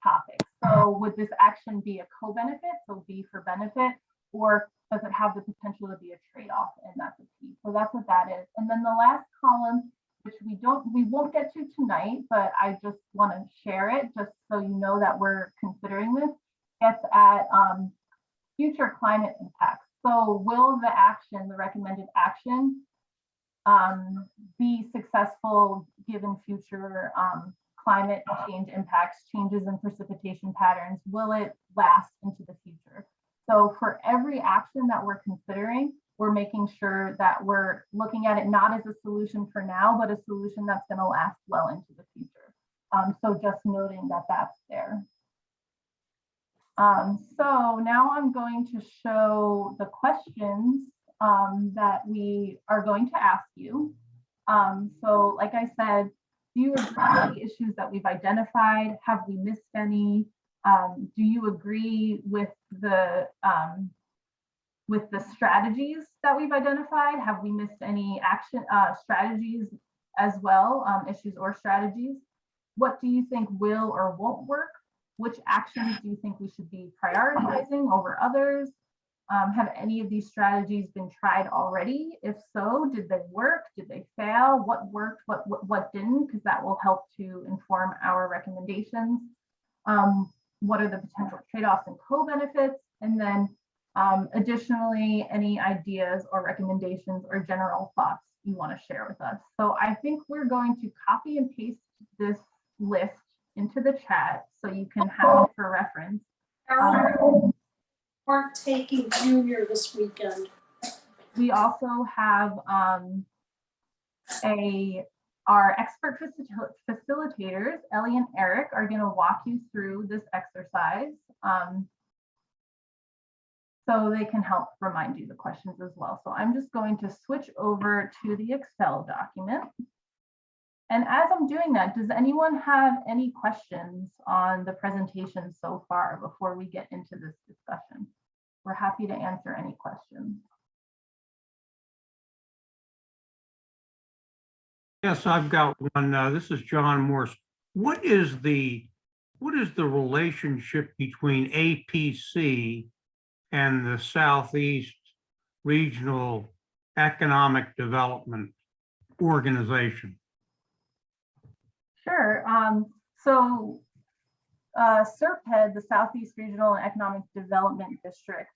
topics? So would this action be a co-benefit, so B for benefit, or does it have the potential to be a trade-off? And that's a T. So that's what that is. And then the last column, which we won't get to tonight, but I just want to share it just so you know that we're considering this, gets at future climate impacts. So will the action, the recommended action, be successful given future climate change impacts, changes in precipitation patterns? Will it last into the future? So for every action that we're considering, we're making sure that we're looking at it not as a solution for now, but a solution that's going to last well into the future. So just noting that that's there. So now I'm going to show the questions that we are going to ask you. So like I said, do you agree with the issues that we've identified? Have we missed any? Do you agree with the strategies that we've identified? Have we missed any action strategies as well, issues or strategies? What do you think will or won't work? Which actions do you think we should be prioritizing over others? Have any of these strategies been tried already? If so, did they work? Did they fail? What worked? What didn't? Because that will help to inform our recommendations. What are the potential trade-offs and co-benefits? And then additionally, any ideas or recommendations or general thoughts you want to share with us. So I think we're going to copy and paste this list into the chat so you can have it for reference. Aren't taking junior this weekend. We also have our expert facilitators, Ellie and Eric, are going to walk you through this exercise so they can help remind you the questions as well. So I'm just going to switch over to the Excel document. And as I'm doing that, does anyone have any questions on the presentation so far before we get into this discussion? We're happy to answer any questions. Yes, I've got one. This is John Morse. What is the relationship between APC and the Southeast Regional Economic Development Organization? Sure. So SRPEDD, the Southeast Regional Economic Development District,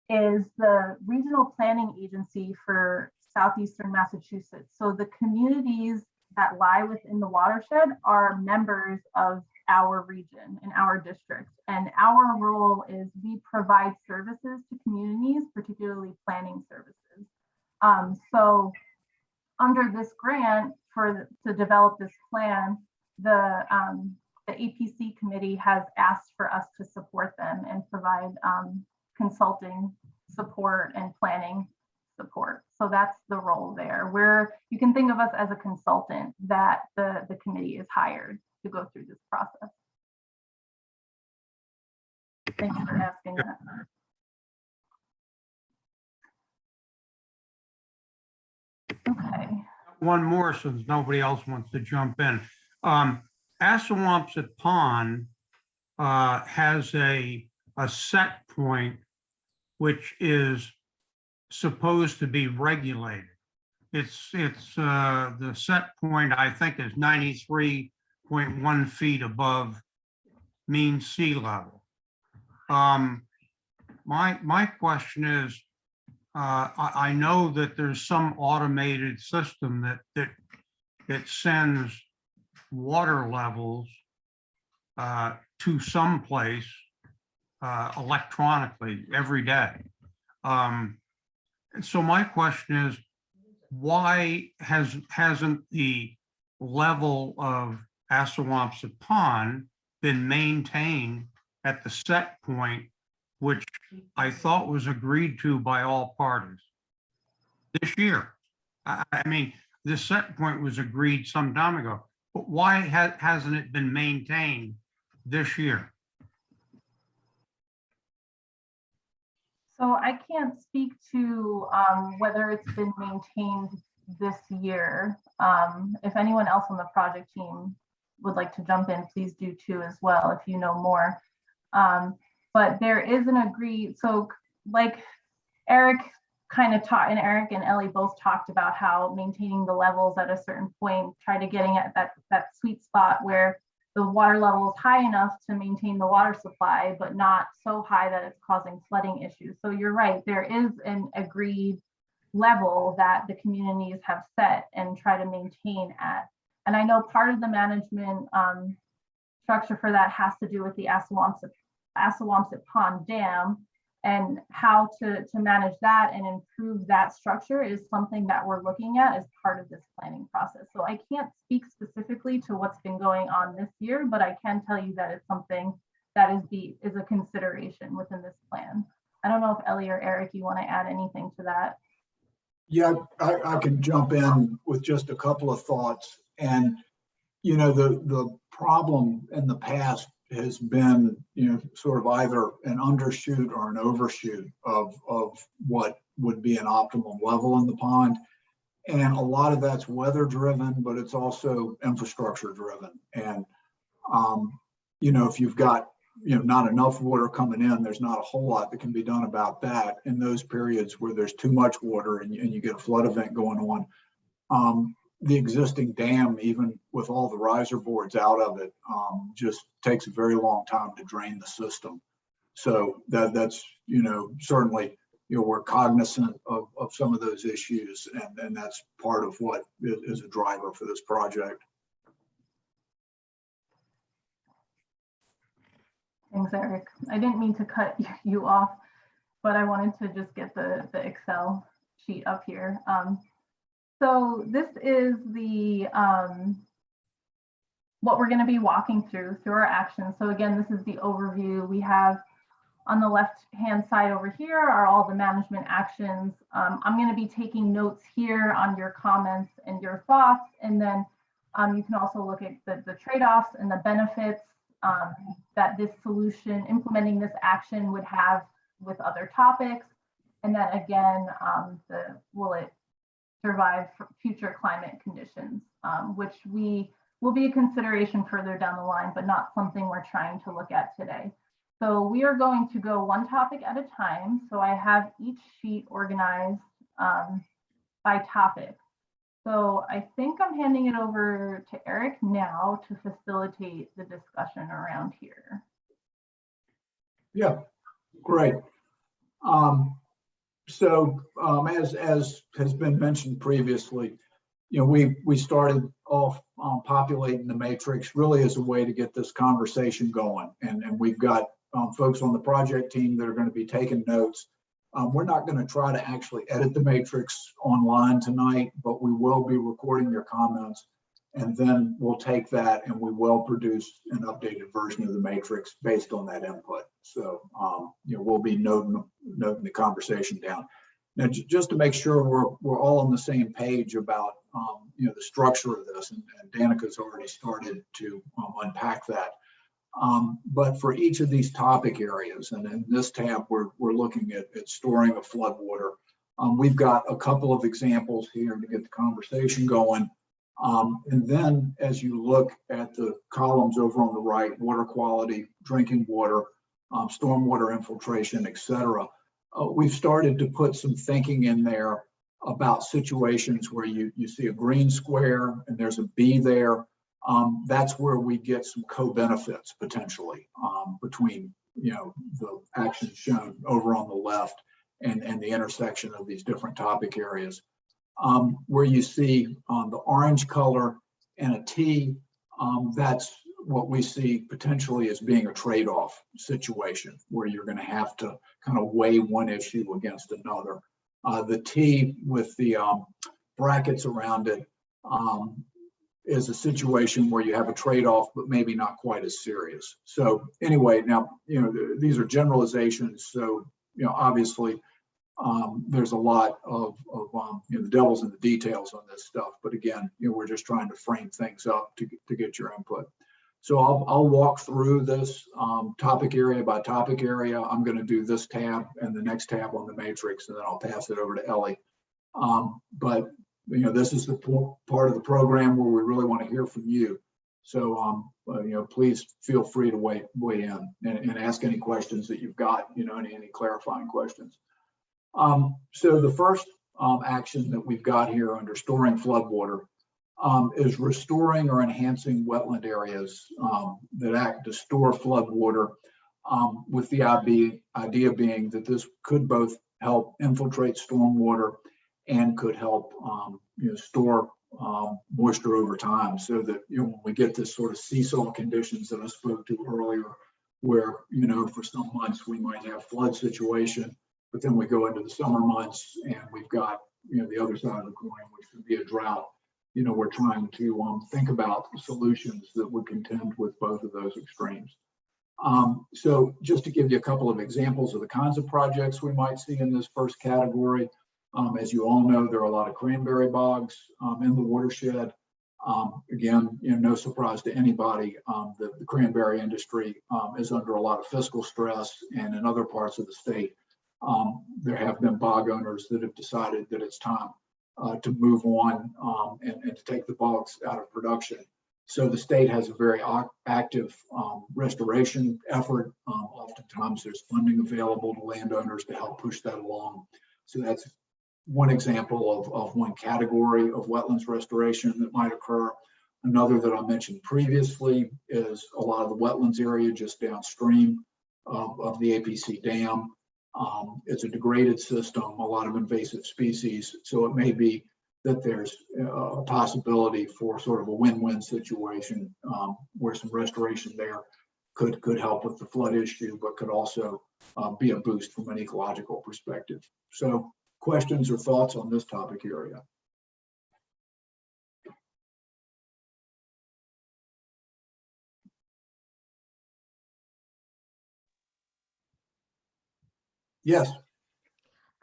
is the regional planning agency for Southeastern Massachusetts. So the communities that lie within the watershed are members of our region and our district. And our role is we provide services to communities, particularly planning services. So under this grant to develop this plan, the the APC committee has asked for us to support them and provide consulting support and planning support. So that's the role there, where you can think of us as a consultant that the committee is hired to go through this process. Thanks for asking that. Okay. One more, since nobody else wants to jump in. Assawompset Pond has a set point which is supposed to be regulated. It's the set point, I think, is 93.1 feet above mean sea level. My question is, I know that there's some automated system that sends water levels to some place electronically every day. And so my question is, why hasn't the level of Assawompset Pond been maintained at the set point, which I thought was agreed to by all parties this year? I mean, the set point was agreed some time ago, but why hasn't it been maintained this year? So I can't speak to whether it's been maintained this year. If anyone else on the project team would like to jump in, please do too as well, if you know more. But there is an agreed, so like Eric kind of taught, and Eric and Ellie both talked about how maintaining the levels at a certain point, try to getting at that sweet spot where the water level is high enough to maintain the water supply, but not so high that it's causing flooding issues. So you're right, there is an agreed level that the communities have set and try to maintain at. And I know part of the management structure for that has to do with the Assawompset Pond Dam, and how to manage that and improve that structure is something that we're looking at as part of this planning process. So I can't speak specifically to what's been going on this year, but I can tell you that it's something that is a consideration within this plan. I don't know if Ellie or Eric, you want to add anything to that? Yeah, I can jump in with just a couple of thoughts. And, you know, the problem in the past has been, you know, sort of either an undershoot or an overshoot of what would be an optimal level in the pond. And a lot of that's weather driven, but it's also infrastructure driven. And, you know, if you've got, you know, not enough water coming in, there's not a whole lot that can be done about that in those periods where there's too much water and you get a flood event going on. The existing dam, even with all the riser boards out of it, just takes a very long time to drain the system. So that's, you know, certainly, you know, we're cognizant of some of those issues, and that's part of what is a driver for this project. Thanks, Eric. I didn't mean to cut you off, but I wanted to just get the Excel sheet up here. So this is the what we're going to be walking through our actions. So again, this is the overview. We have on the left-hand side over here are all the management actions. I'm going to be taking notes here on your comments and your thoughts, and then you can also look at the trade-offs and the benefits that this solution, implementing this action, would have with other topics. And then again, will it survive future climate conditions, which will be a consideration further down the line, but not something we're trying to look at today. So we are going to go one topic at a time. So I have each sheet organized by topic. So I think I'm handing it over to Eric now to facilitate the discussion around here. Yeah, great. So as has been mentioned previously, you know, we started off populating the matrix really as a way to get this conversation going, and we've got folks on the project team that are going to be taking notes. We're not going to try to actually edit the matrix online tonight, but we will be recording your comments And then we'll take that and we will produce an updated version of the matrix based on that input. So, we'll be noting the conversation down. Now, just to make sure we're all on the same page about, the structure of this, and Danica's already started to unpack that. But for each of these topic areas, and in this tab, we're looking at storing of floodwater. We've got a couple of examples here to get the conversation going. And then as you look at the columns over on the right, water quality, drinking water, stormwater infiltration, et cetera, we've started to put some thinking in there about situations where you see a green square and there's a B there. That's where we get some co-benefits potentially between the actions shown over on the left and the intersection of these different topic areas. Where you see the orange color and a T, that's what we see potentially as being a trade-off situation where you're going to have to kind of weigh one issue against another. The T with the brackets around it is a situation where you have a trade-off, but maybe not quite as serious. So anyway, now, these are generalizations. So, obviously, there's a lot of the devil's in the details on this stuff. But again, we're just trying to frame things up to get your input. So I'll walk through this topic area by topic area. I'm going to do this tab and the next tab on the matrix, and then I'll pass it over to Ellie. But this is the part of the program where we really want to hear from you. So please feel free to weigh in and ask any questions that you've got. Any clarifying questions. So the first action that we've got here under storing floodwater is restoring or enhancing wetland areas that act to store floodwater, with the idea being that this could both help infiltrate stormwater and could help store moisture over time, so that when we get this sort of seesaw conditions that I spoke to earlier, where for some months we might have flood situation, but then we go into the summer months and we've got the other side of the coin, which would be a drought. We're trying to think about solutions that would contend with both of those extremes. So just to give you a couple of examples of the kinds of projects we might see in this first category, as you all know, there are a lot of cranberry bogs in the watershed. Again, no surprise to anybody that the cranberry industry is under a lot of fiscal stress, and in other parts of the state, there have been bog owners that have decided that it's time to move on and to take the bogs out of production. So the state has a very active restoration effort. Oftentimes there's funding available to landowners to help push that along. So that's one example of one category of wetlands restoration that might occur. Another that I mentioned previously is a lot of the wetlands area just downstream of the APC dam. It's a degraded system, a lot of invasive species. So it may be that there's a possibility for sort of a win-win situation where some restoration there could help with the flood issue, but could also be a boost from an ecological perspective. So questions or thoughts on this topic area? Yes.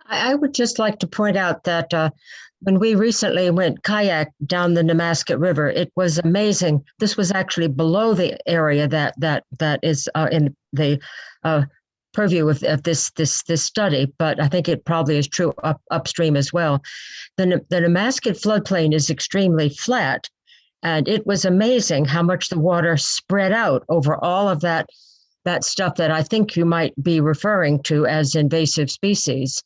I would just like to point out that when we recently went kayak down the Nemasket River, it was amazing. This was actually below the area that is in the purview of this study, but I think it probably is true upstream as well. The Nemasket floodplain is extremely flat, and it was amazing how much the water spread out over all of that stuff that I think you might be referring to as invasive species.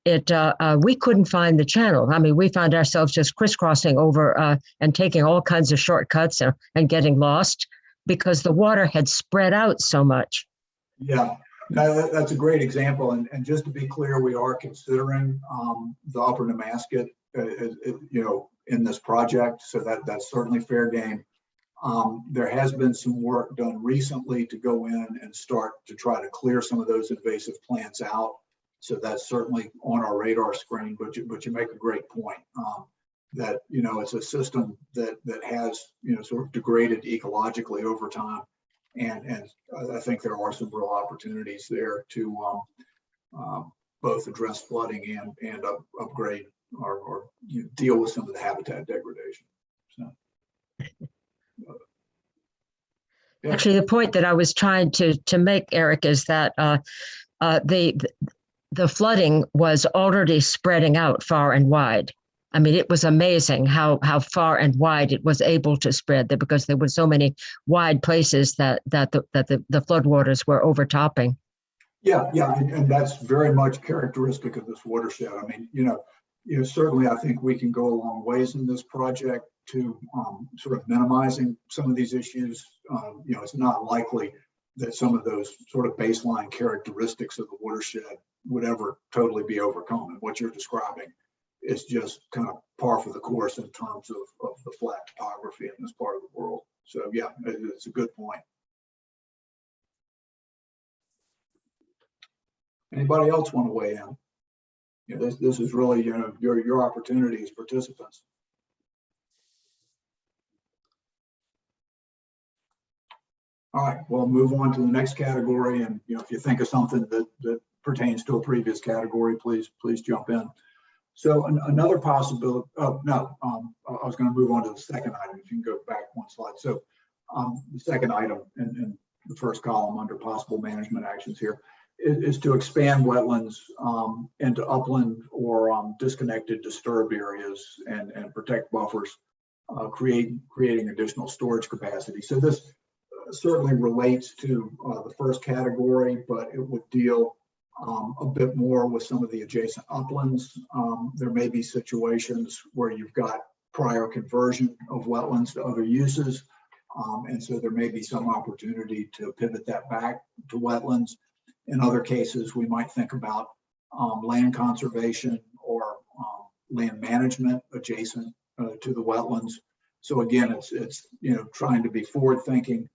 We couldn't find the channel. I mean, we found ourselves just crisscrossing over and taking all kinds of shortcuts and getting lost because the water had spread out so much. Yeah, no, that's a great example. And just to be clear, we are considering the Upper Nemasket, in this project. So that's certainly fair game. There has been some work done recently to go in and start to try to clear some of those invasive plants out. So that's certainly on our radar screen, but you make a great point. that, you know, it's a system that has, you know, sort of degraded ecologically over time. And I think there are some real opportunities there to both address flooding and upgrade or you know, deal with some of the habitat degradation. So, yeah. Actually, the point that I was trying to make, Eric, is that the flooding was already spreading out far and wide. I mean, it was amazing how far and wide it was able to spread there, because there were so many wide places that the floodwaters were overtopping. Yeah, and that's very much characteristic of this watershed. I mean, you know, certainly I think we can go a long ways in this project to sort of minimizing some of these issues. You know, it's not likely that some of those sort of baseline characteristics of the watershed would ever totally be overcome. And what you're describing is just kind of par for the course in terms of the flat topography in this part of the world. So yeah, it's a good point. Anybody else want to weigh in? You know, this is really, you know, your opportunity as participants. All right, well, move on to the next category. And, you know, if you think of something that pertains to a previous category, please jump in. So another possibility, I was going to move on to the second item. If you can go back one slide. So the second item in the first column under possible management actions here is to expand wetlands into upland or disconnected, disturbed areas and protect buffers, creating additional storage capacity. So this certainly relates to the first category, but it would deal a bit more with some of the adjacent uplands. There may be situations where you've got prior conversion of wetlands to other uses. And so there may be some opportunity to pivot that back to wetlands. In other cases, we might think about land conservation or land management adjacent to the wetlands. So again, it's you know, trying to be forward thinking.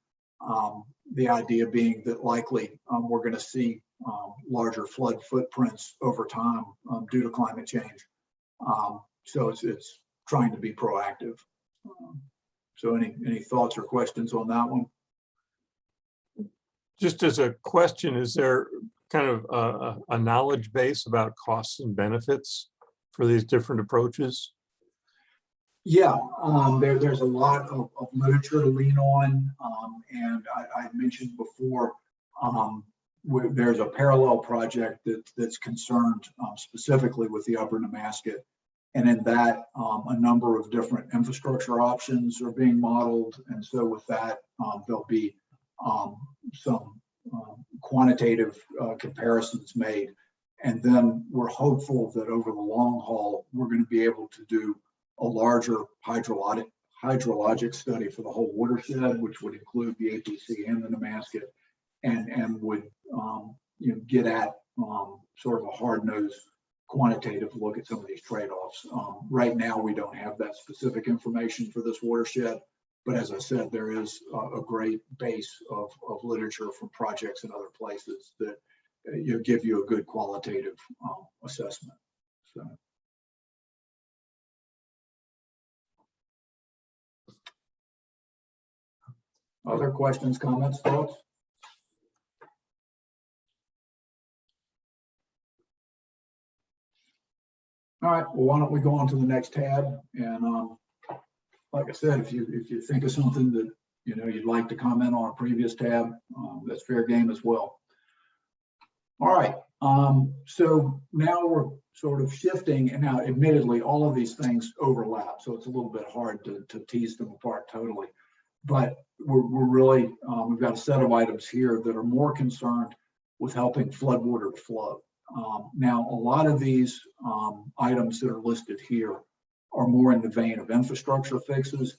The idea being that likely we're going to see larger flood footprints over time due to climate change. So it's trying to be proactive. So any thoughts or questions on that one? Just as a question, is there kind of a knowledge base about costs and benefits for these different approaches? Yeah, there's a lot of literature to lean on. And I mentioned before, there's a parallel project that's concerned specifically with the Upper Nemasket. And in that, a number of different infrastructure options are being modeled. And so with that, there'll be some quantitative comparisons made. And then we're hopeful that over the long haul, we're going to be able to do a larger hydrologic study for the whole watershed, which would include the APC and the Nemasket, and would you know, get at sort of a hard-nosed quantitative look at some of these trade-offs. Right now, we don't have that specific information for this watershed, but as I said, there is a great base of literature from projects in other places that you know, give you a good qualitative assessment. So. Other questions, comments, thoughts? All right, well, why don't we go on to the next tab? And like I said, if you think of something that you know you'd like to comment on a previous tab, that's fair game as well. All right, so now we're sort of shifting, and now admittedly, all of these things overlap, so it's a little bit hard to tease them apart totally. But we're really, we've got a set of items here that are more concerned with helping floodwater flow. Now, a lot of these items that are listed here are more in the vein of infrastructure fixes.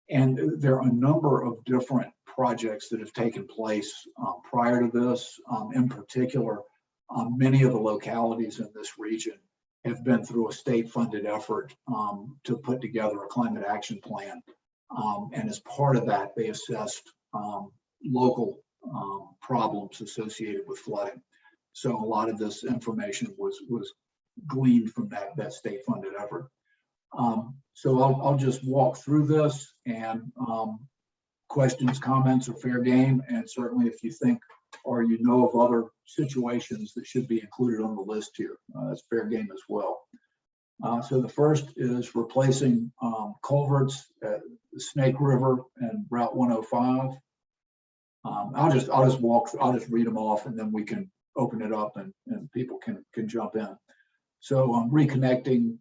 And there are a number of different projects that have taken place prior to this. In particular, many of the localities in this region have been through a state-funded effort to put together a climate action plan. And as part of that, they assessed local problems associated with flooding. So a lot of this information was gleaned from that state-funded effort. So I'll just walk through this, and questions, comments are fair game. And certainly if you think or you know of other situations that should be included on the list here, that's fair game as well. So the first is replacing culverts at the Snake River and Route 105. I'll just read them off, and then we can open it up and people can jump in. So reconnecting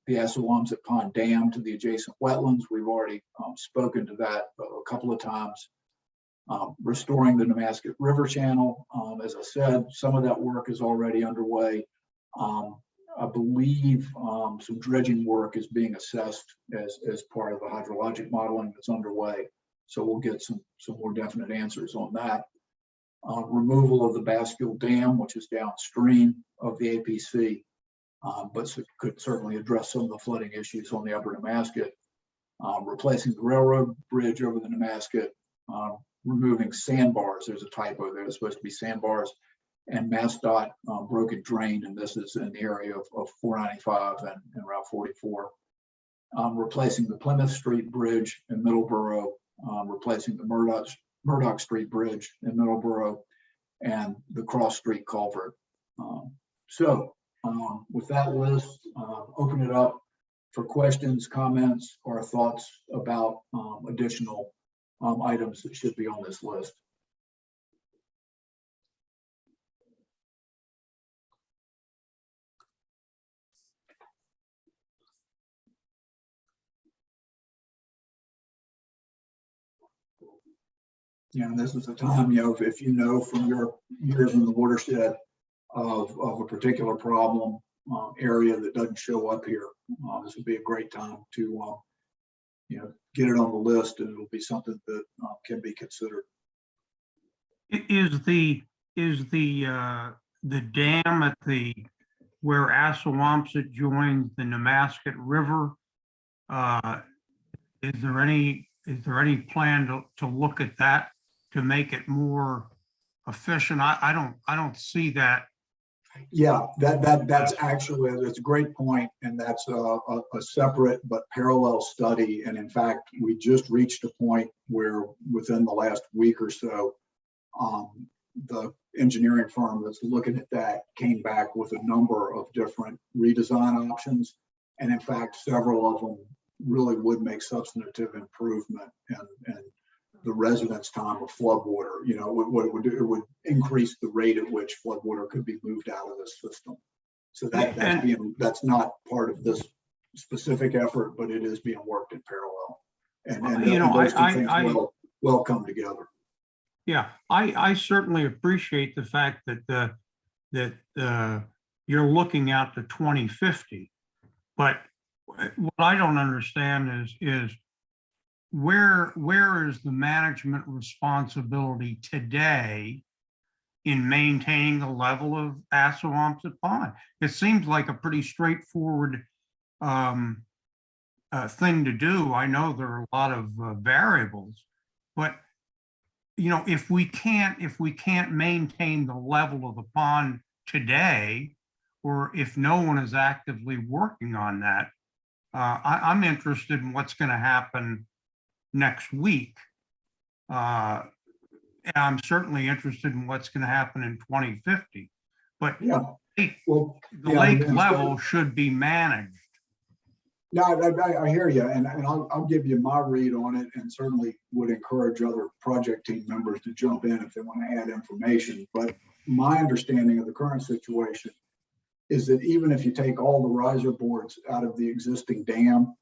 the Assawompset Pond Dam to the adjacent wetlands. We've already spoken to that a couple of times. Restoring the Nemasket River channel. As I said, some of that work is already underway. I believe some dredging work is being assessed as part of the hydrologic modeling that's underway. So we'll get some more definite answers on that. Removal of the Bascule Dam, which is downstream of the APC, but could certainly address some of the flooding issues on the upper Nemasket. Replacing the railroad bridge over the Nemasket, removing sandbars. There's a typo there. It's supposed to be sandbars. And MassDOT broken drain, and this is in the area of 495 and Route 44. Replacing the Plymouth Street Bridge in Middleborough, replacing the Murdoch Street Bridge in Middleborough, and the Cross Street Culvert. With that list, open it up for questions, comments, or thoughts about additional items that should be on this list. And this is the time, if you know from your years in the watershed of a particular problem area that doesn't show up here, this would be a great time to get it on the list, and it'll be something that can be considered. Is the dam at where Assawompset joins the Nemasket River? Is there any plan to look at that to make it more efficient? I don't see that. Yeah, that's actually, that's a great point, and that's a separate but parallel study. And in fact, we just reached a point where within the last week or so, the engineering firm that's looking at that came back with a number of different redesign options. And in fact, several of them really would make substantive improvement in the residence time of floodwater. What it would do, it would increase the rate at which floodwater could be moved out of this system. So that's not part of this specific effort, but it is being worked in parallel. And those two things will come together. Yeah, I certainly appreciate the fact that you're looking out to 2050, but what I don't understand is where is the management responsibility today in maintaining the level of Assawompset Pond? It seems like a pretty straightforward thing to do. I know there are a lot of variables, but if we can't maintain the level of the pond today, or if no one is actively working on that, I'm interested in what's going to happen next week. And I'm certainly interested in what's going to happen in 2050. But yeah, the lake level should be managed. No, I hear you, and I'll give you my read on it, and certainly would encourage other project team members to jump in if they want to add information. But my understanding of the current situation is that even if you take all the riser boards out of the existing dam,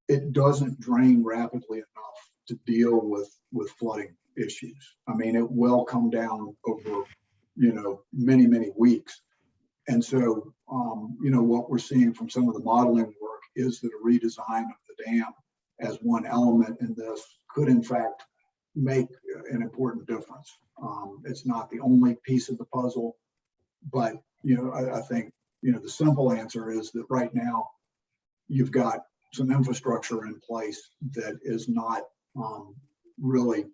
it doesn't drain rapidly enough to deal with flooding issues. I mean, it will come down over many, many weeks. And so, what we're seeing from some of the modeling work is that a redesign of the dam as one element in this could in fact make an important difference. It's not the only piece of the puzzle, but I think the simple answer is that right now you've got some infrastructure in place that is not really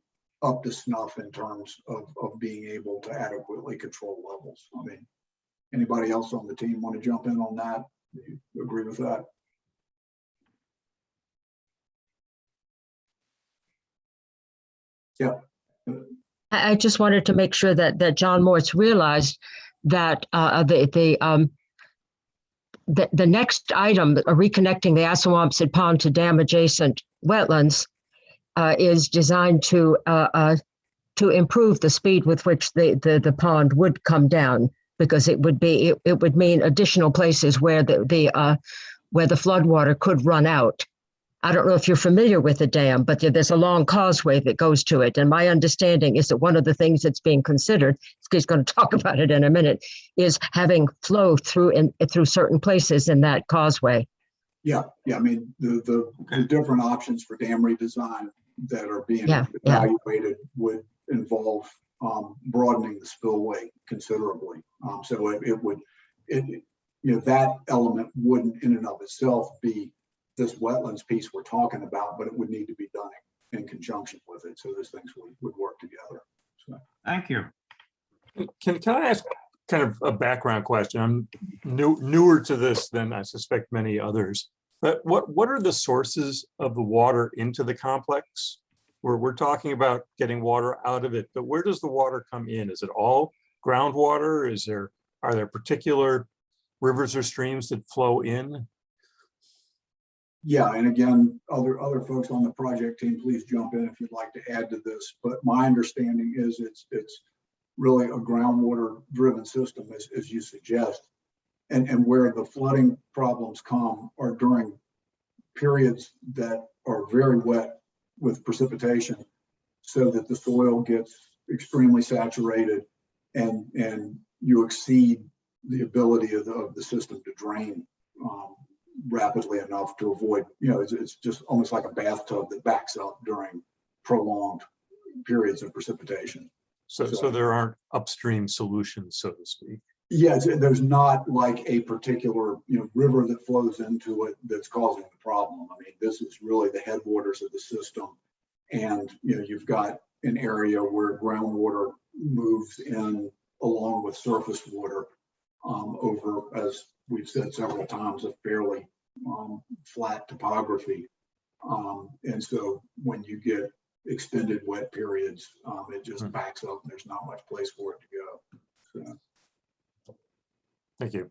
up to snuff in terms of being able to adequately control levels. I mean, anybody else on the team want to jump in on that? Do you agree with that? Yeah. I just wanted to make sure that John Morse realized that the next item, reconnecting the Assawompset Pond to dam adjacent wetlands, is designed to improve the speed with which the pond would come down, because it would mean additional places where the floodwater could run out. I don't know if you're familiar with the dam, but there's a long causeway that goes to it. And my understanding is that one of the things that's being considered, he's going to talk about it in a minute, is having flow through certain places in that causeway. Yeah. I mean, the different options for dam redesign that are being Yeah. evaluated would involve broadening the spillway considerably. So it would, that element wouldn't in and of itself be this wetlands piece we're talking about, but it would need to be done in conjunction with it. So those things would work together. So. Thank you. Can I ask kind of a background question? I'm newer to this than I suspect many others, but what are the sources of the water into the complex? We're talking about getting water out of it, but where does the water come in? Is it all groundwater? Are there particular rivers or streams that flow in? Yeah, and again, other folks on the project team, please jump in if you'd like to add to this. But my understanding is it's really a groundwater driven system, as you suggest. And where the flooding problems come are during periods that are very wet with precipitation, so that the soil gets extremely saturated and you exceed the ability of the system to drain rapidly enough to avoid, it's just almost like a bathtub that backs up during prolonged periods of precipitation. So there aren't upstream solutions, so to speak. Yes, there's not like a particular river that flows into it that's causing the problem. I mean, this is really the headwaters of the system, and you've got an area where groundwater moves in along with surface water over, as we've said several times, a fairly flat topography, and so when you get extended wet periods, it just backs up and there's not much place for it to go. So. Thank you.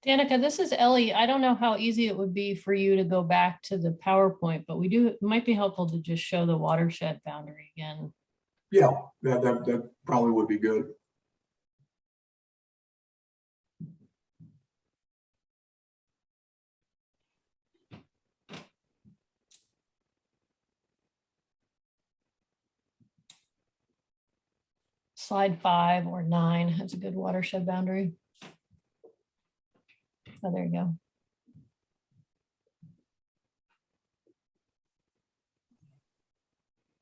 Danica, this is Ellie. I don't know how easy it would be for you to go back to the PowerPoint, but it might be helpful to just show the watershed boundary again. Yeah, that probably would be good. Slide 5 or 9 has a good watershed boundary. Oh, there you go.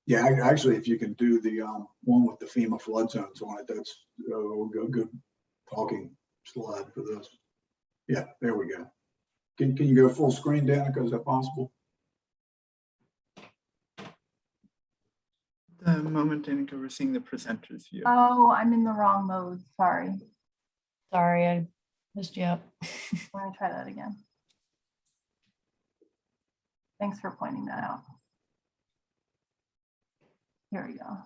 Yeah, actually, if you can do the one with the FEMA flood zones on it, that's a good talking slide for this. Yeah, there we go. Can you go full screen, Danica? Is that possible? The moment, Danica, we're seeing the presenters view. Oh, I'm in the wrong mode. Sorry. Sorry, I missed you up. Let me try that again. Thanks for pointing that out. Here we go.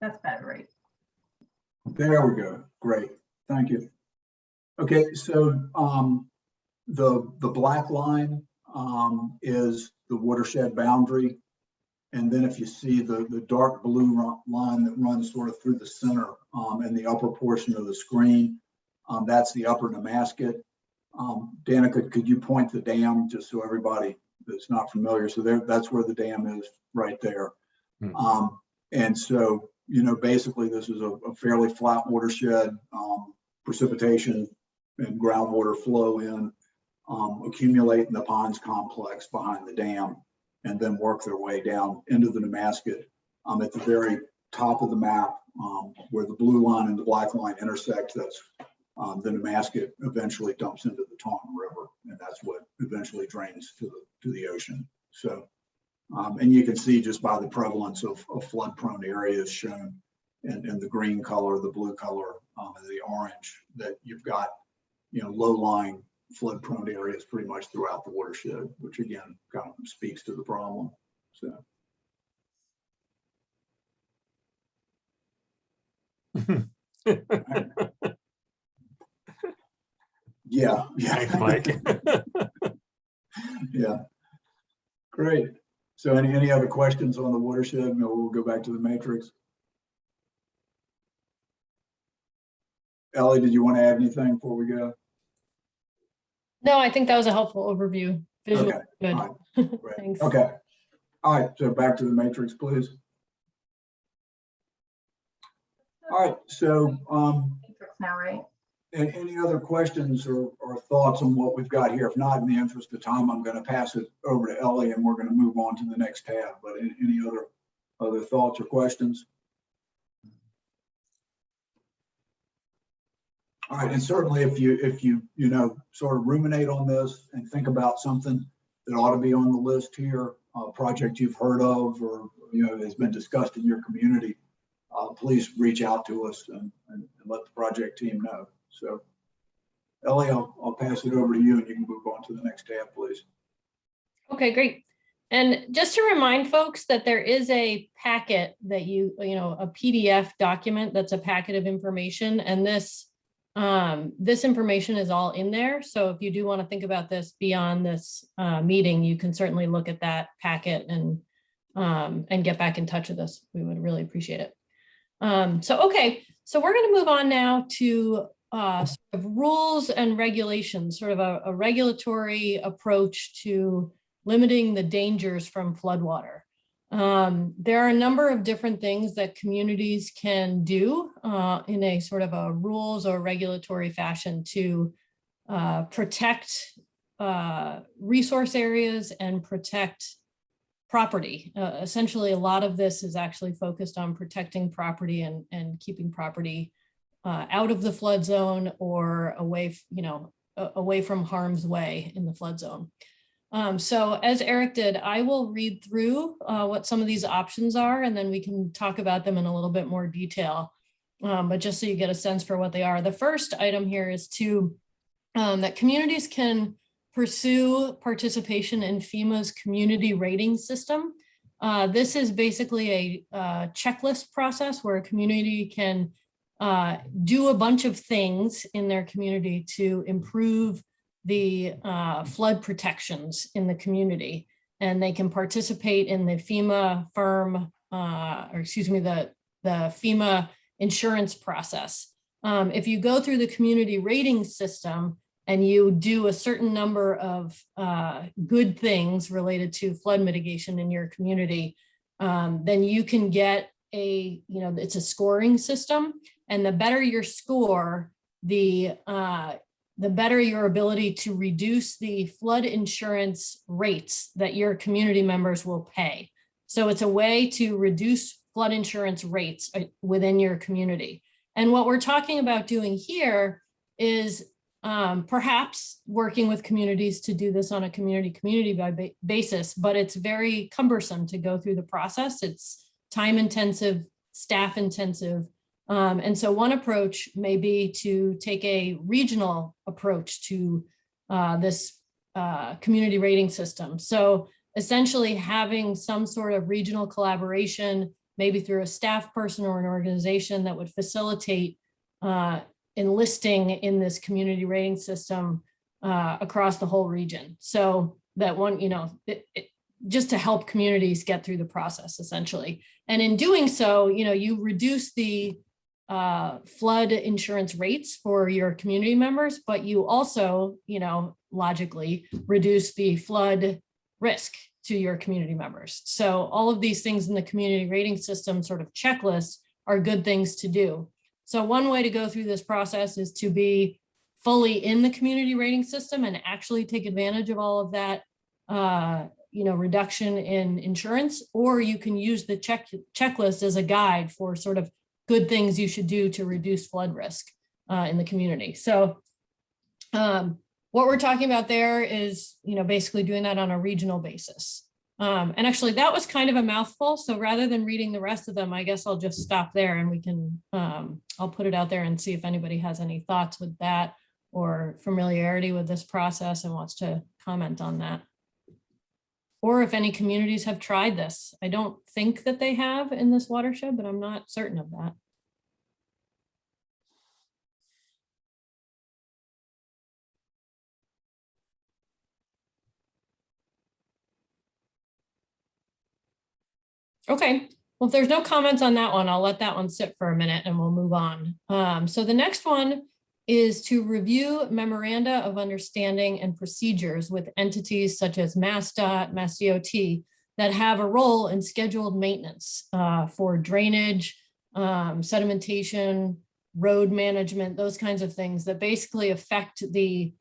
That's better, right? There we go. Great. Thank you. Okay, so the black line is the watershed boundary. And then if you see the dark blue line that runs sort of through the center in the upper portion of the screen, that's the upper Nemasket. Danica, could you point the dam just so everybody that's not familiar? So that's where the dam is right there. And so, basically this is a fairly flat watershed, precipitation and groundwater flow in, accumulate in the ponds complex behind the dam, and then work their way down into the Nemasket. At the very top of the map, where the blue line and the black line intersect, that's the Nemasket eventually dumps into the Taunton River, and that's what eventually drains to the ocean. So, and you can see just by the prevalence of flood-prone areas shown in the green color, the blue color, and the orange, that you've got, low-lying flood-prone areas pretty much throughout the watershed, which again kind of speaks to the problem. So, Yeah, Thanks, yeah, Mike. yeah. Great. So any other questions on the watershed? No, we'll go back to the matrix. Ellie, did you want to add anything before we go? No, I think that was a helpful overview. Visual, Okay, good. all right, great. Thanks. Okay. All right, so back to the matrix, please. All right, so Matrix now, right? any other questions or thoughts on what we've got here? If not, in the interest of time, I'm going to pass it over to Ellie and we're going to move on to the next tab. But any other thoughts or questions? All right, and certainly if you sort of ruminate on this and think about something that ought to be on the list here, a project you've heard of or has been discussed in your community, please reach out to us and let the project team know. So Ellie, I'll pass it over to you and you can move on to the next tab, please. Okay, great. And just to remind folks that there is a packet that a PDF document that's a packet of information, and this information is all in there. So if you do want to think about this beyond this meeting, you can certainly look at that packet and get back in touch with us. We would really appreciate it. So we're going to move on now to sort of rules and regulations, sort of a regulatory approach to limiting the dangers from floodwater. There are a number of different things that communities can do in a sort of a rules or regulatory fashion to protect resource areas and protect property. Essentially, a lot of this is actually focused on protecting property and keeping property out of the flood zone or away from harm's way in the flood zone. So as Eric did, I will read through what some of these options are, and then we can talk about them in a little bit more detail. But just so you get a sense for what they are. The first item here is that communities can pursue participation in FEMA's community rating system. This is basically a checklist process where a community can do a bunch of things in their community to improve the flood protections in the community, and they can participate in the FEMA the FEMA insurance process. If you go through the community rating system and you do a certain number of good things related to flood mitigation in your community, then you can get it's a scoring system, and the better your score, the better your ability to reduce the flood insurance rates that your community members will pay. So it's a way to reduce flood insurance rates within your community. And what we're talking about doing here is perhaps working with communities to do this on a community basis, but it's very cumbersome to go through the process. It's time intensive, staff intensive. And so one approach may be to take a regional approach to this community rating system. So essentially having some sort of regional collaboration, maybe through a staff person or an organization that would facilitate enlisting in this community rating system across the whole region. So that one, just to help communities get through the process essentially. And in doing so, you reduce the flood insurance rates for your community members, but you also, logically reduce the flood risk to your community members. So all of these things in the community rating system sort of checklist are good things to do. So one way to go through this process is to be fully in the community rating system and actually take advantage of all of that, reduction in insurance, or you can use the checklist as a guide for sort of good things you should do to reduce flood risk in the community. So what we're talking about there is, basically doing that on a regional basis. And actually that was kind of a mouthful. So rather than reading the rest of them, I guess I'll just stop there and we can, I'll put it out there and see if anybody has any thoughts with that or familiarity with this process and wants to comment on that. Or if any communities have tried this. I don't think that they have in this watershed, but I'm not certain of that. Okay, well, if there's no comments on that one, I'll let that one sit for a minute and we'll move on. So the next one is to review memoranda of understanding and procedures with entities such as MassDOT, MassDOT that have a role in scheduled maintenance for drainage, sedimentation, road management, those kinds of things that basically affect the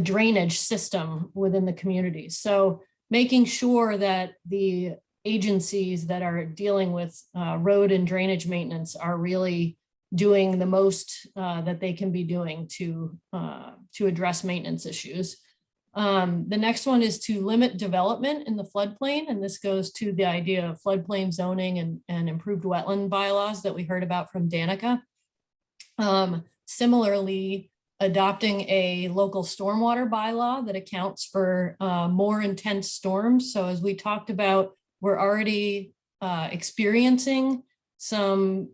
drainage system within the community. So making sure that the agencies that are dealing with road and drainage maintenance are really doing the most that they can be doing to address maintenance issues. The next one is to limit development in the floodplain, and this goes to the idea of floodplain zoning and improved wetland bylaws that we heard about from Danica. Similarly, adopting a local stormwater bylaw that accounts for more intense storms. So as we talked about, we're already experiencing some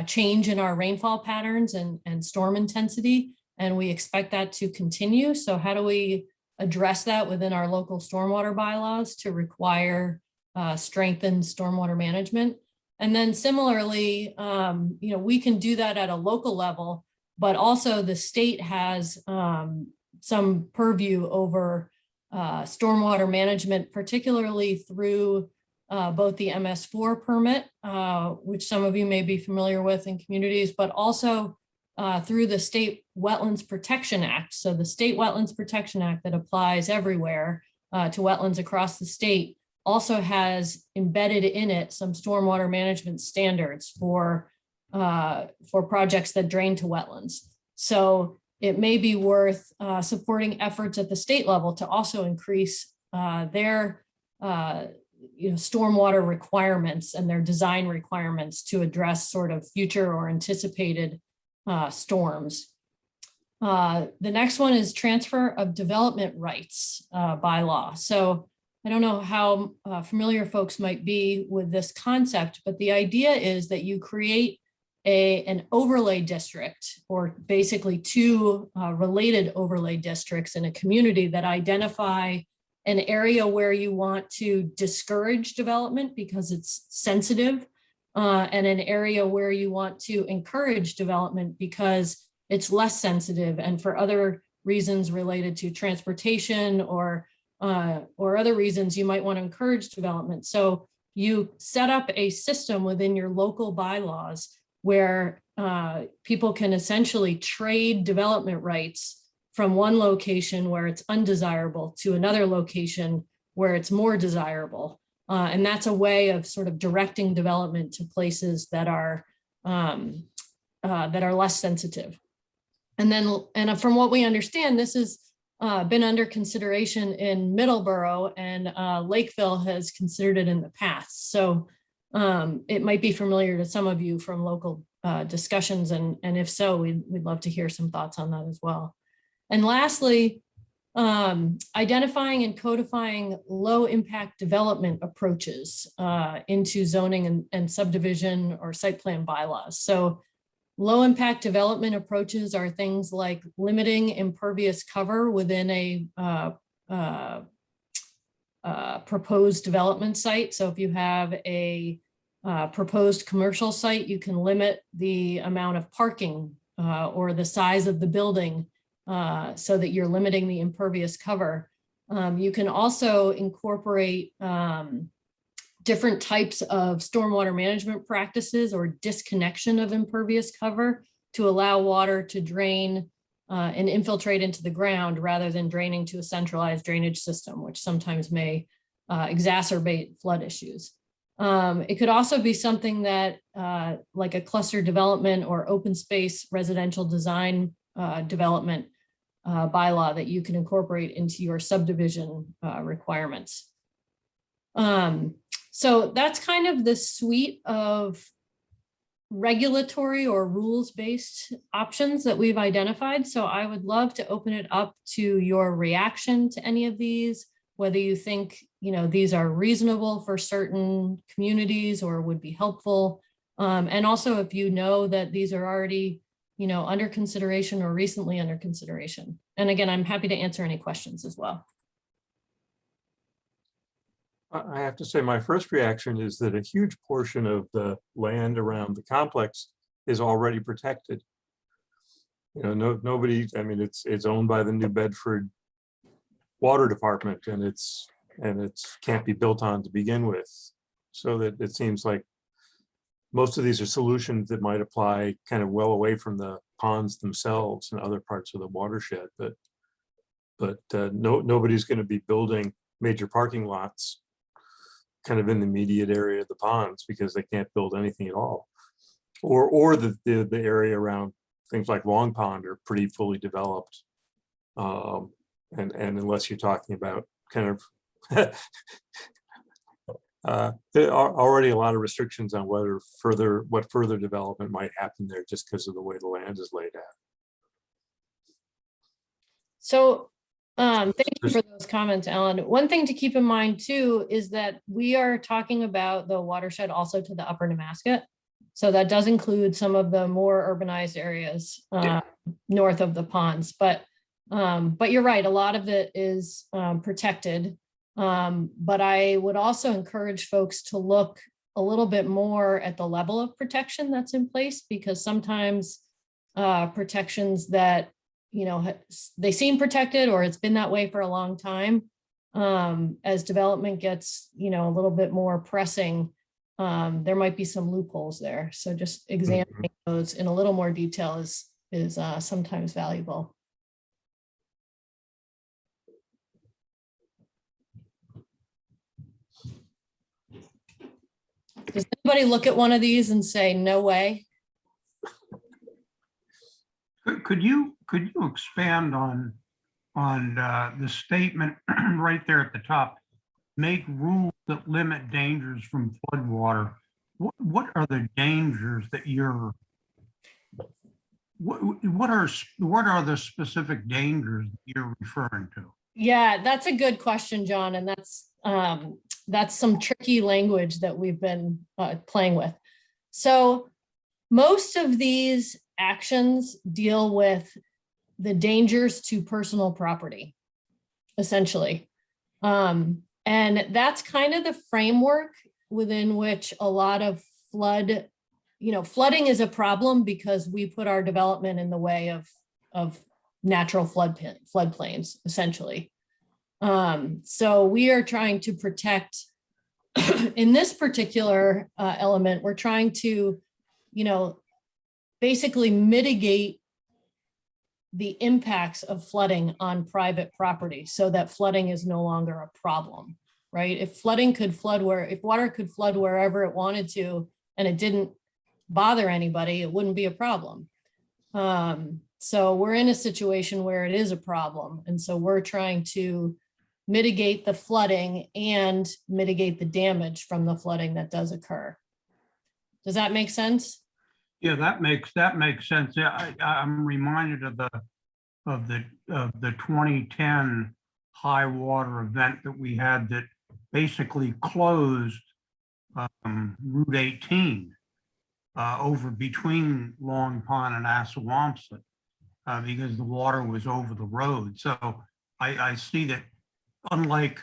change in our rainfall patterns and storm intensity, and we expect that to continue. So how do we address that within our local stormwater bylaws to require strengthened stormwater management? And then similarly, we can do that at a local level, but also the state has some purview over stormwater management, particularly through both the MS4 permit, which some of you may be familiar with in communities, but also through the State Wetlands Protection Act. So the State Wetlands Protection Act that applies everywhere to wetlands across the state also has embedded in it some stormwater management standards for projects that drain to wetlands. So it may be worth supporting efforts at the state level to also increase their stormwater requirements and their design requirements to address sort of future or anticipated storms. The next one is transfer of development rights bylaw. So I don't know how familiar folks might be with this concept, but the idea is that you create an overlay district, or basically two related overlay districts in a community that identify an area where you want to discourage development because it's sensitive, and an area where you want to encourage development because it's less sensitive and for other reasons related to transportation or other reasons you might want to encourage development. So you set up a system within your local bylaws where people can essentially trade development rights from one location where it's undesirable to another location where it's more desirable. And that's a way of sort of directing development to places that are less sensitive. And from what we understand, this has been under consideration in Middleborough, and Lakeville has considered it in the past. So it might be familiar to some of you from local discussions, and if so, we'd love to hear some thoughts on that as well. And lastly, identifying and codifying low impact development approaches into zoning and subdivision or site plan bylaws. So low impact development approaches are things like limiting impervious cover within a proposed development site. So if you have a proposed commercial site, you can limit the amount of parking or the size of the building so that you're limiting the impervious cover. You can also incorporate different types of stormwater management practices or disconnection of impervious cover to allow water to drain and infiltrate into the ground rather than draining to a centralized drainage system, which sometimes may exacerbate flood issues. It could also be something that like a cluster development or open space residential design development bylaw that you can incorporate into your subdivision requirements. So that's kind of the suite of regulatory or rules-based options that we've identified. So I would love to open it up to your reaction to any of these, whether you think these are reasonable for certain communities or would be helpful. And also if you know that these are already under consideration or recently under consideration. And again, I'm happy to answer any questions as well. I have to say, my first reaction is that a huge portion of the land around the complex is already protected. You know, nobody, I mean, it's owned by the New Bedford Water Department, and it's can't be built on to begin with. So that it seems like most of these are solutions that might apply kind of well away from the ponds themselves and other parts of the watershed. But nobody's going to be building major parking lots kind of in the immediate area of the ponds because they can't build anything at all. Or the area around things like Long Pond are pretty fully developed. And unless you're talking about kind of there are already a lot of restrictions on what further development might happen there just because of the way the land is laid out. So thank you for those comments, Alan. One thing to keep in mind too is that we are talking about the watershed also to the upper Nemasket. So that does include some of the more urbanized areas north of the ponds. But you're right, a lot of it is protected. But I would also encourage folks to look a little bit more at the level of protection that's in place, because sometimes protections that, you know, they seem protected or it's been that way for a long time. As development gets, you know, a little bit more pressing, there might be some loopholes there. So just examining those in a little more detail is sometimes valuable. Does anybody look at one of these and say, no way? Could you expand on the statement right there at the top? Make rules that limit dangers from floodwater. What are the dangers that you're? What are the specific dangers that you're referring to? Yeah, that's a good question, John, and that's some tricky language that we've been playing with. So most of these actions deal with the dangers to personal property, essentially. And that's kind of the framework within which a lot of flooding is a problem because we put our development in the way of natural floodplains, essentially. So we are trying to protect, in this particular element, we're trying to, basically mitigate the impacts of flooding on private property so that flooding is no longer a problem, right? If water could flood wherever it wanted to, and it didn't bother anybody, it wouldn't be a problem. So we're in a situation where it is a problem. And so we're trying to mitigate the flooding and mitigate the damage from the flooding that does occur. Does that make sense? Yeah, that makes sense. Yeah, I'm reminded of the 2010 high water event that we had that basically closed Route 18 over between Long Pond and Assawompset because the water was over the road. So I see that, unlike,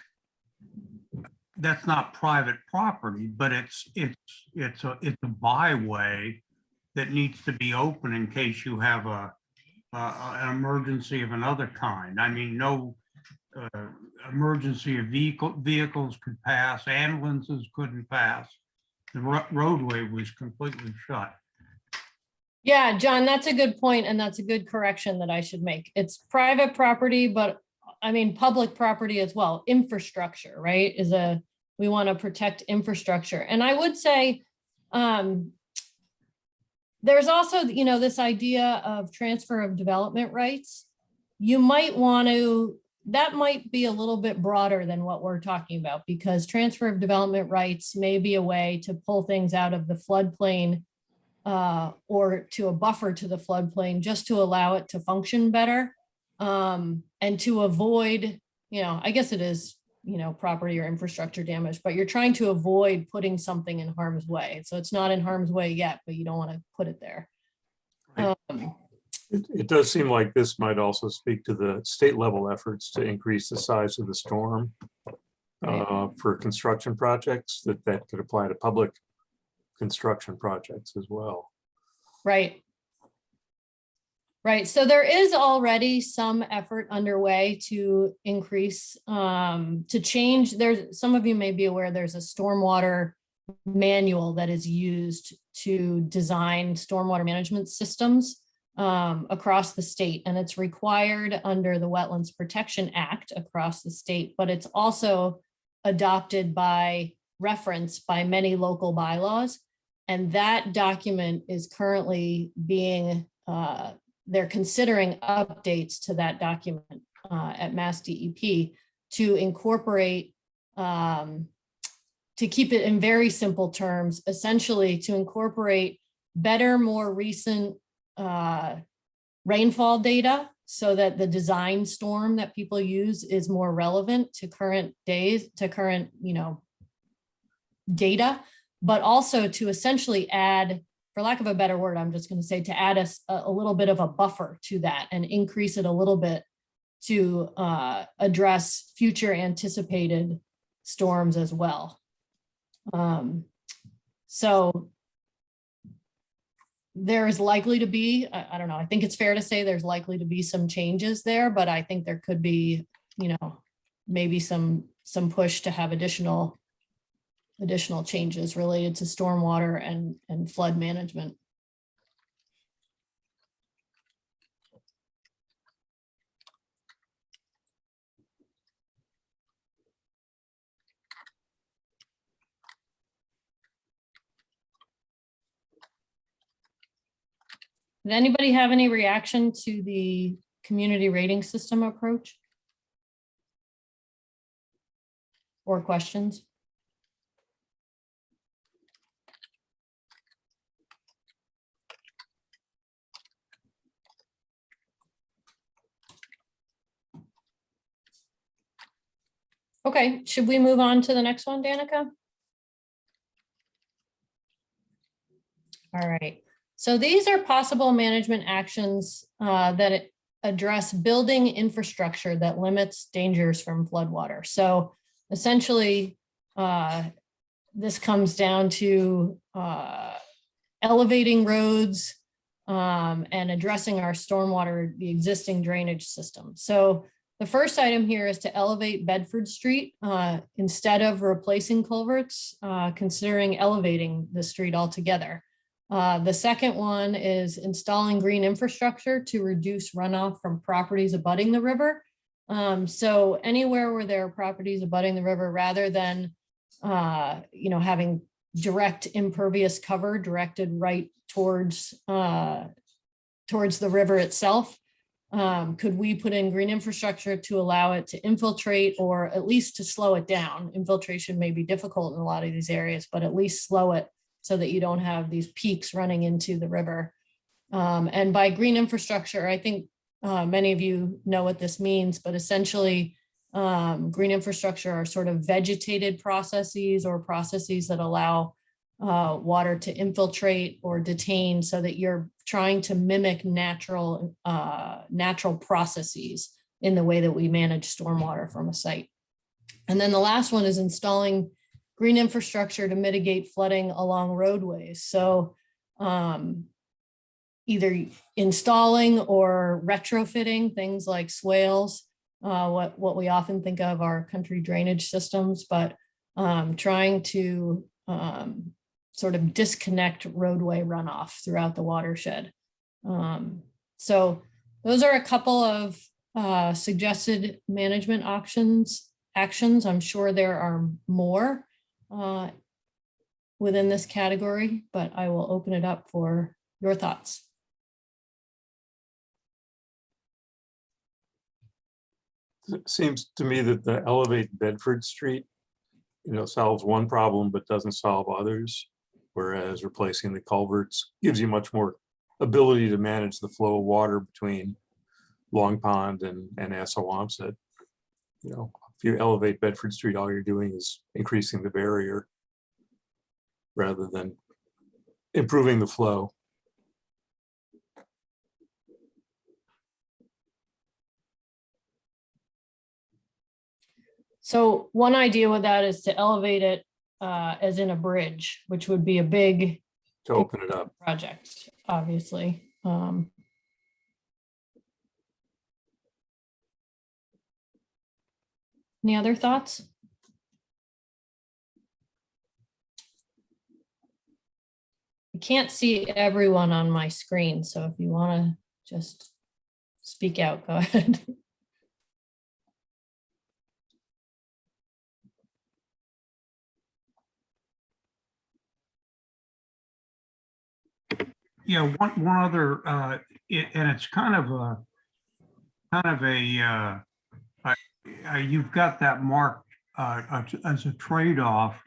that's not private property, but it's a byway that needs to be open in case you have an emergency of another kind. I mean, no emergency of vehicles could pass, ambulances couldn't pass. The roadway was completely shut. Yeah, John, that's a good point, and that's a good correction that I should make. It's private property, but I mean, public property as well. Infrastructure, right, we want to protect infrastructure. And I would say, there's also, this idea of transfer of development rights. You might want to, that might be a little bit broader than what we're talking about, because transfer of development rights may be a way to pull things out of the floodplain or to a buffer to the floodplain just to allow it to function better and to avoid, I guess it is, property or infrastructure damage, but you're trying to avoid putting something in harm's way. So it's not in harm's way yet, but you don't want to put it there. It does seem like this might also speak to the state level efforts to increase the size of the storm for construction projects, that could apply to public construction projects as well. Right. Right. So there is already some effort underway to increase, to change. There's, some of you may be aware, there's a stormwater manual that is used to design stormwater management systems across the state. And it's required under the Wetlands Protection Act across the state, but it's also adopted by reference by many local bylaws. And that document is currently being, they're considering updates to that document at Mass DEP to incorporate, to keep it in very simple terms, essentially to incorporate better, more recent rainfall data so that the design storm that people use is more relevant to current days, to current, data, but also to essentially add, for lack of a better word, I'm just going to say, to add a little bit of a buffer to that and increase it a little bit to address future anticipated storms as well. So there is likely to be, I don't know, I think it's fair to say there's likely to be some changes there, but I think there could be, maybe some push to have additional changes related to stormwater and flood management. Did anybody have any reaction to the community rating system approach? Or questions? Okay, should we move on to the next one, Danica? All right, so these are possible management actions that address building infrastructure that limits dangers from floodwater. So essentially, this comes down to elevating roads and addressing our stormwater, the existing drainage system. So the first item here is to elevate Bedford Street instead of replacing culverts, considering elevating the street altogether. The second one is installing green infrastructure to reduce runoff from properties abutting the river. So anywhere where there are properties abutting the river, rather than having direct impervious cover directed right towards the river itself, could we put in green infrastructure to allow it to infiltrate, or at least to slow it down? Infiltration may be difficult in a lot of these areas, but at least slow it so that you don't have these peaks running into the river. And by green infrastructure, I think many of you know what this means, but essentially green infrastructure are sort of vegetated processes or processes that allow water to infiltrate or detain, so that you're trying to mimic natural processes in the way that we manage stormwater from a site. And then the last one is installing green infrastructure to mitigate flooding along roadways. So either installing or retrofitting things like swales, what we often think of are country drainage systems, but trying to sort of disconnect roadway runoff throughout the watershed. So those are a couple of suggested management actions. I'm sure there are more within this category, but I will open it up for your thoughts. It seems to me that the elevate Bedford Street, solves one problem, but doesn't solve others. Whereas replacing the culverts gives you much more ability to manage the flow of water between Long Pond and Assawompset. If you elevate Bedford Street, all you're doing is increasing the barrier rather than improving the flow. So one idea with that is to elevate it as in a bridge, which would be a big To open it up. project, obviously. Any other thoughts? I can't see everyone on my screen, so if you want to just speak out, go ahead. Yeah, one other, and it's kind of you've got that marked as a trade-off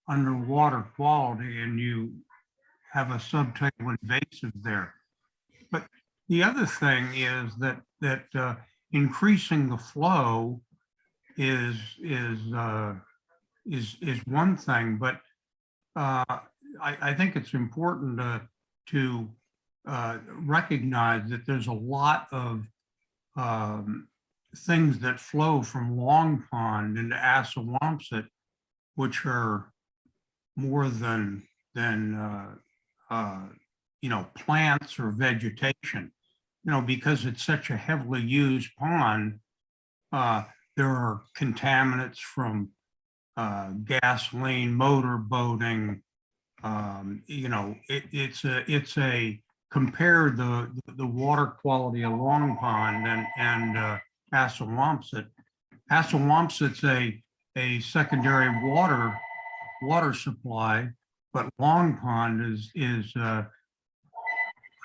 under water quality, and you have a subtable invasive there. But the other thing is that increasing the flow is one thing, but I think it's important to recognize that there's a lot of things that flow from Long Pond into Assawompset, which are more than plants or vegetation. Because it's such a heavily used pond, there are contaminants from gasoline, motor boating. It's a compare the water quality of Long Pond and Assawompset. Assawompset's a secondary water supply, but Long Pond is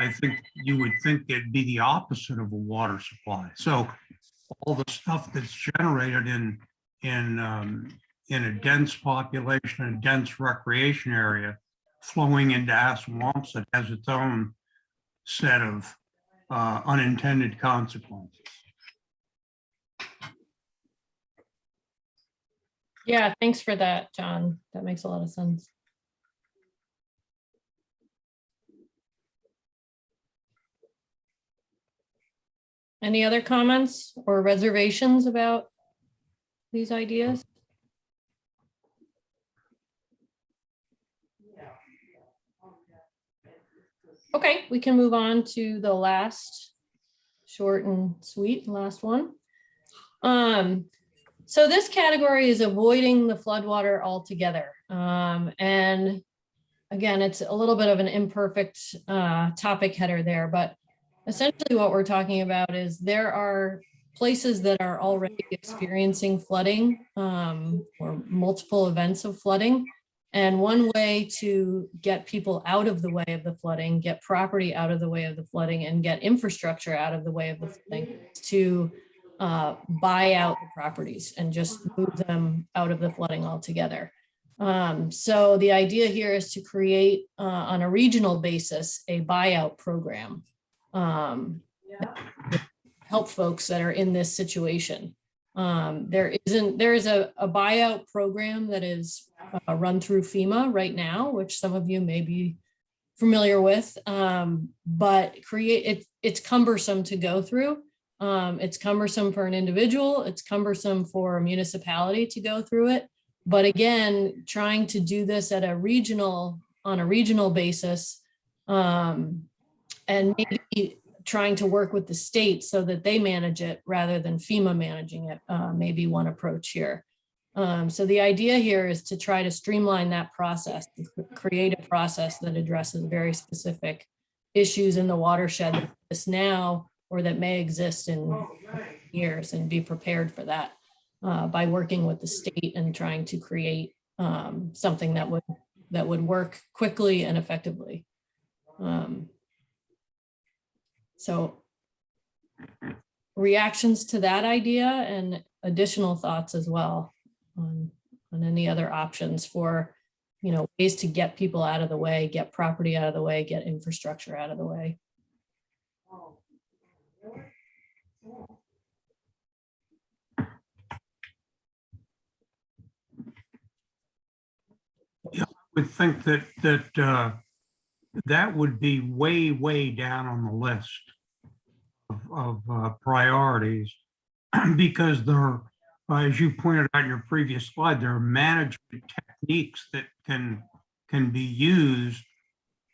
I think you would think it'd be the opposite of a water supply. So all the stuff that's generated in a dense population, a dense recreation area, flowing into Assawompset has its own set of unintended consequences. Yeah, thanks for that, John. That makes a lot of sense. Any other comments or reservations about these ideas? Okay, we can move on to the last, short and sweet, last one. So this category is avoiding the floodwater altogether. And again, it's a little bit of an imperfect topic header there, but essentially what we're talking about is there are places that are already experiencing flooding or multiple events of flooding. And one way to get people out of the way of the flooding, get property out of the way of the flooding, and get infrastructure out of the way of the flooding is to buy out the properties and just move them out of the flooding altogether. So the idea here is to create on a regional basis a buyout program. Help folks that are in this situation. There is a buyout program that is run through FEMA right now, which some of you may be familiar with, but it's cumbersome to go through. It's cumbersome for an individual, it's cumbersome for a municipality to go through it. But again, trying to do this on a regional basis, and maybe trying to work with the state so that they manage it rather than FEMA managing it, may be one approach here. So the idea here is to try to streamline that process, create a process that addresses very specific issues in the watershed that exist now or that may exist in years, and be prepared for that by working with the state and trying to create something that would work quickly and effectively. So reactions to that idea and additional thoughts as well on any other options for, ways to get people out of the way, get property out of the way, get infrastructure out of the way. Yeah, I would think that would be way down on the list of priorities because there as you pointed out in your previous slide, there are management techniques that can be used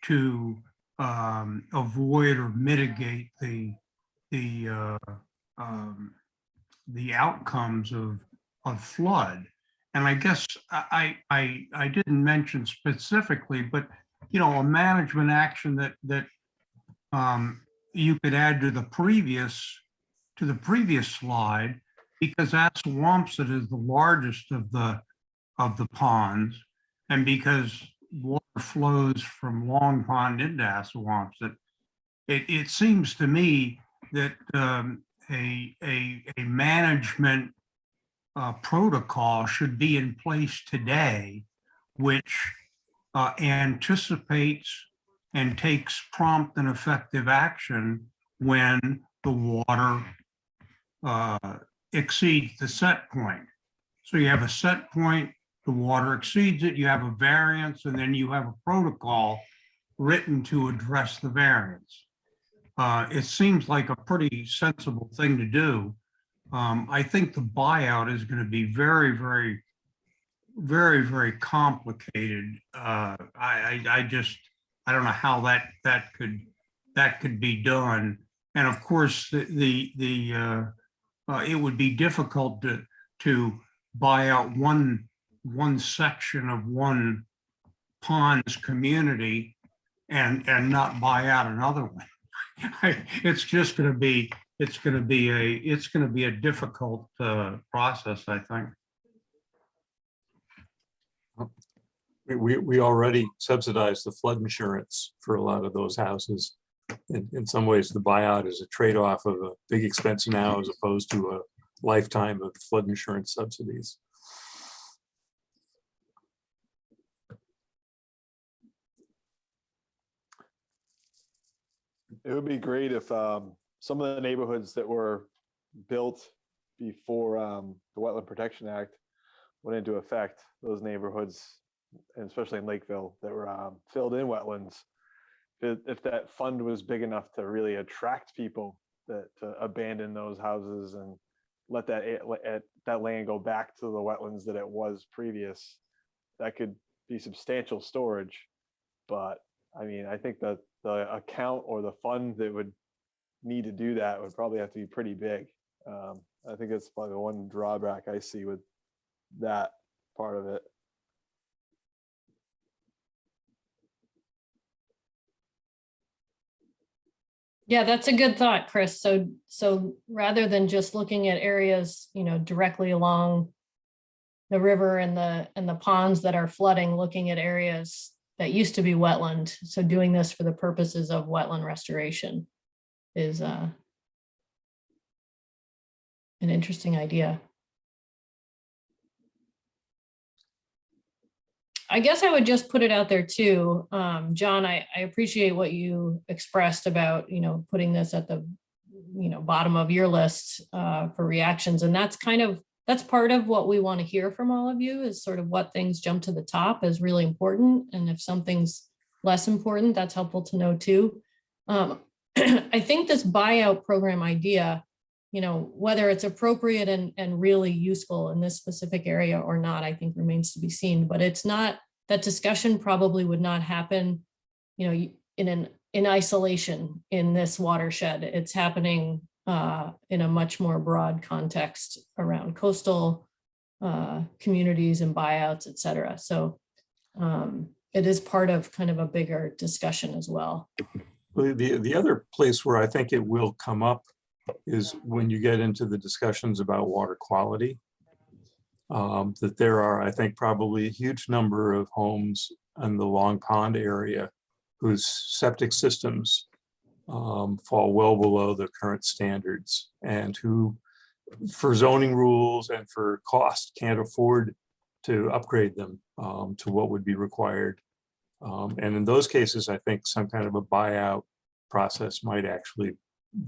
to avoid or mitigate the outcomes of flood. And I guess I didn't mention specifically, but a management action that you could add to the previous slide, because Assawompset is the largest of the ponds, and because water flows from Long Pond into Assawompset, it seems to me that a management protocol should be in place today, which anticipates and takes prompt and effective action when the water exceeds the set point. So you have a set point, the water exceeds it, you have a variance, and then you have a protocol written to address the variance. It seems like a pretty sensible thing to do. I think the buyout is going to be very, very, very, very complicated. I don't know how that could be done. And of course, it would be difficult to buy out one section of one pond's community and not buy out another one. It's just going to be a difficult process, I think. We already subsidize the flood insurance for a lot of those houses. In some ways, the buyout is a trade-off of a big expense now as opposed to a lifetime of flood insurance subsidies. It would be great if some of the neighborhoods that were built before the Wetland Protection Act went into effect, those neighborhoods, and especially in Lakeville, that were filled in wetlands, if that fund was big enough to really attract people to abandon those houses and let that land go back to the wetlands that it was previous, that could be substantial storage. But I mean, I think that the account or the fund that would need to do that would probably have to be pretty big. I think it's probably the one drawback I see with that part of it. Yeah, that's a good thought, Chris. So rather than just looking at areas, directly along the river and the ponds that are flooding, looking at areas that used to be wetland. So doing this for the purposes of wetland restoration is an interesting idea. I guess I would just put it out there too. John, I appreciate what you expressed about, putting this at the, bottom of your list for reactions. And that's part of what we want to hear from all of you, is sort of what things jump to the top is really important. And if something's less important, that's helpful to know too. I think this buyout program idea, whether it's appropriate and really useful in this specific area or not, I think remains to be seen. But it's not, that discussion probably would not happen, in isolation in this watershed. It's happening in a much more broad context around coastal communities and buyouts, et cetera. So it is part of kind of a bigger discussion as well. The other place where I think it will come up is when you get into the discussions about water quality, that there are, I think, probably a huge number of homes in the Long Pond area whose septic systems fall well below the current standards, and who, for zoning rules and for cost, can't afford to upgrade them to what would be required. And in those cases, I think some kind of a buyout process might actually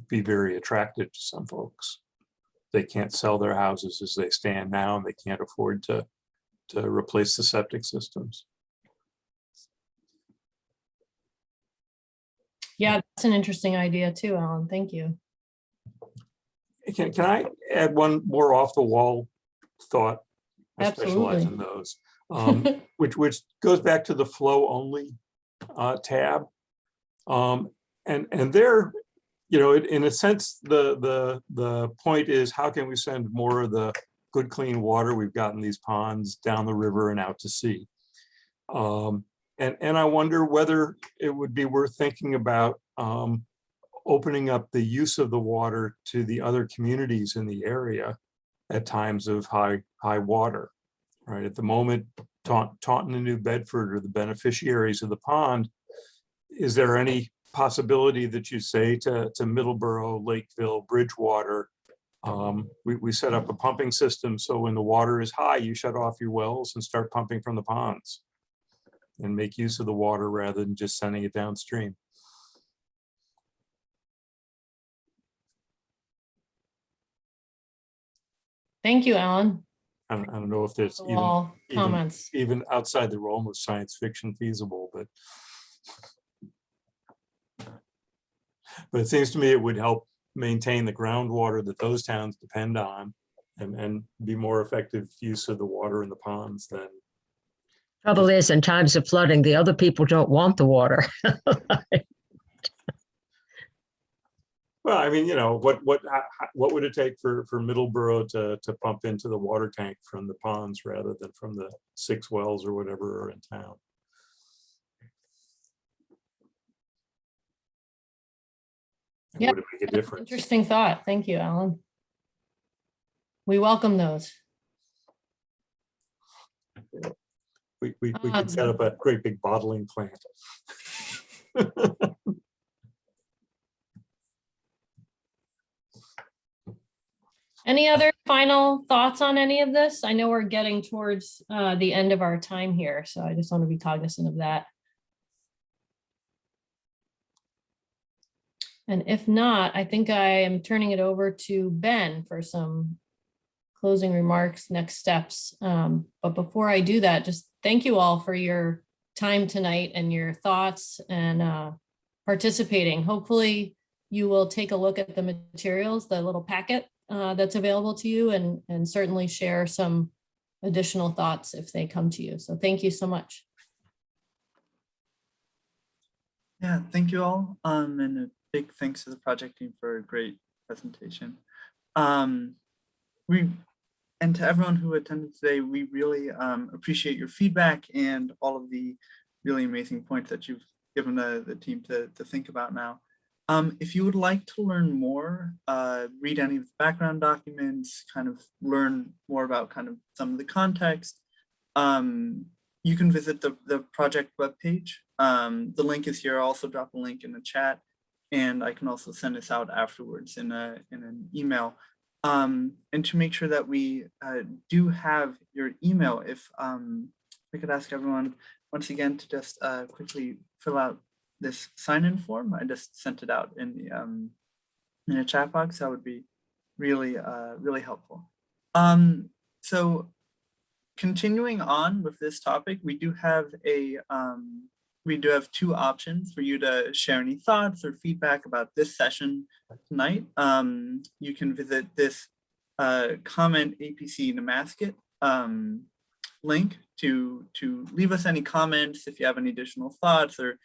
be very attractive to some folks. They can't sell their houses as they stand now, and they can't afford to replace the septic systems. Yeah, that's an interesting idea too, Alan. Thank you. Can I add one more off the wall thought. I specialize in those, which goes back to the flow only tab. And there, you know, in a sense, the point is, how can we send more of the good, clean water we've got in these ponds down the river and out to sea? And I wonder whether it would be worth thinking about opening up the use of the water to the other communities in the area at times of high water. Right at the moment, Taunton and New Bedford are the beneficiaries of the pond. Is there any possibility that you say to Middleborough, Lakeville, Bridgewater, we set up a pumping system so when the water is high, you shut off your wells and start pumping from the ponds and make use of the water rather than just sending it downstream? Thank you, Alan. I don't know if there's All comments. even outside the realm of science fiction feasible, but it seems to me it would help maintain the groundwater that those towns depend on and be more effective use of the water in the ponds than. Trouble is, in times of flooding, the other people don't want the water. Well, I mean, you know, what would it take for Middleborough to pump into the water tank from the ponds rather than from the 6 wells or whatever are in town? Yeah, would it make a difference? Interesting thought. Thank you, Alan. We welcome those. We could set up a great big bottling plant. Any other final thoughts on any of this? I know we're getting towards the end of our time here, so I just want to be cognizant of that. And if not, I think I am turning it over to Ben for some closing remarks, next steps. But before I do that, just thank you all for your time tonight and your thoughts and participating. Hopefully you will take a look at the materials, the little packet that's available to you, and certainly share some additional thoughts if they come to you. So thank you so much. Yeah, thank you all. And a big thanks to the project team for a great presentation. And to everyone who attended today, we really appreciate your feedback and all of the really amazing points that you've given the team to think about now. If you would like to learn more, read any of the background documents, kind of learn more about kind of some of the context, you can visit the project webpage. The link is here. I'll also drop a link in the chat, and I can also send this out afterwards in an email. And to make sure that we do have your email, if I could ask everyone once again to just quickly fill out this sign-in form. I just sent it out in a chat box. That would be really, really helpful. So continuing on with this topic, we do have two options for you to share any thoughts or feedback about this session tonight. You can visit this comment APC-Nemasket link to leave us any comments if you have any additional thoughts or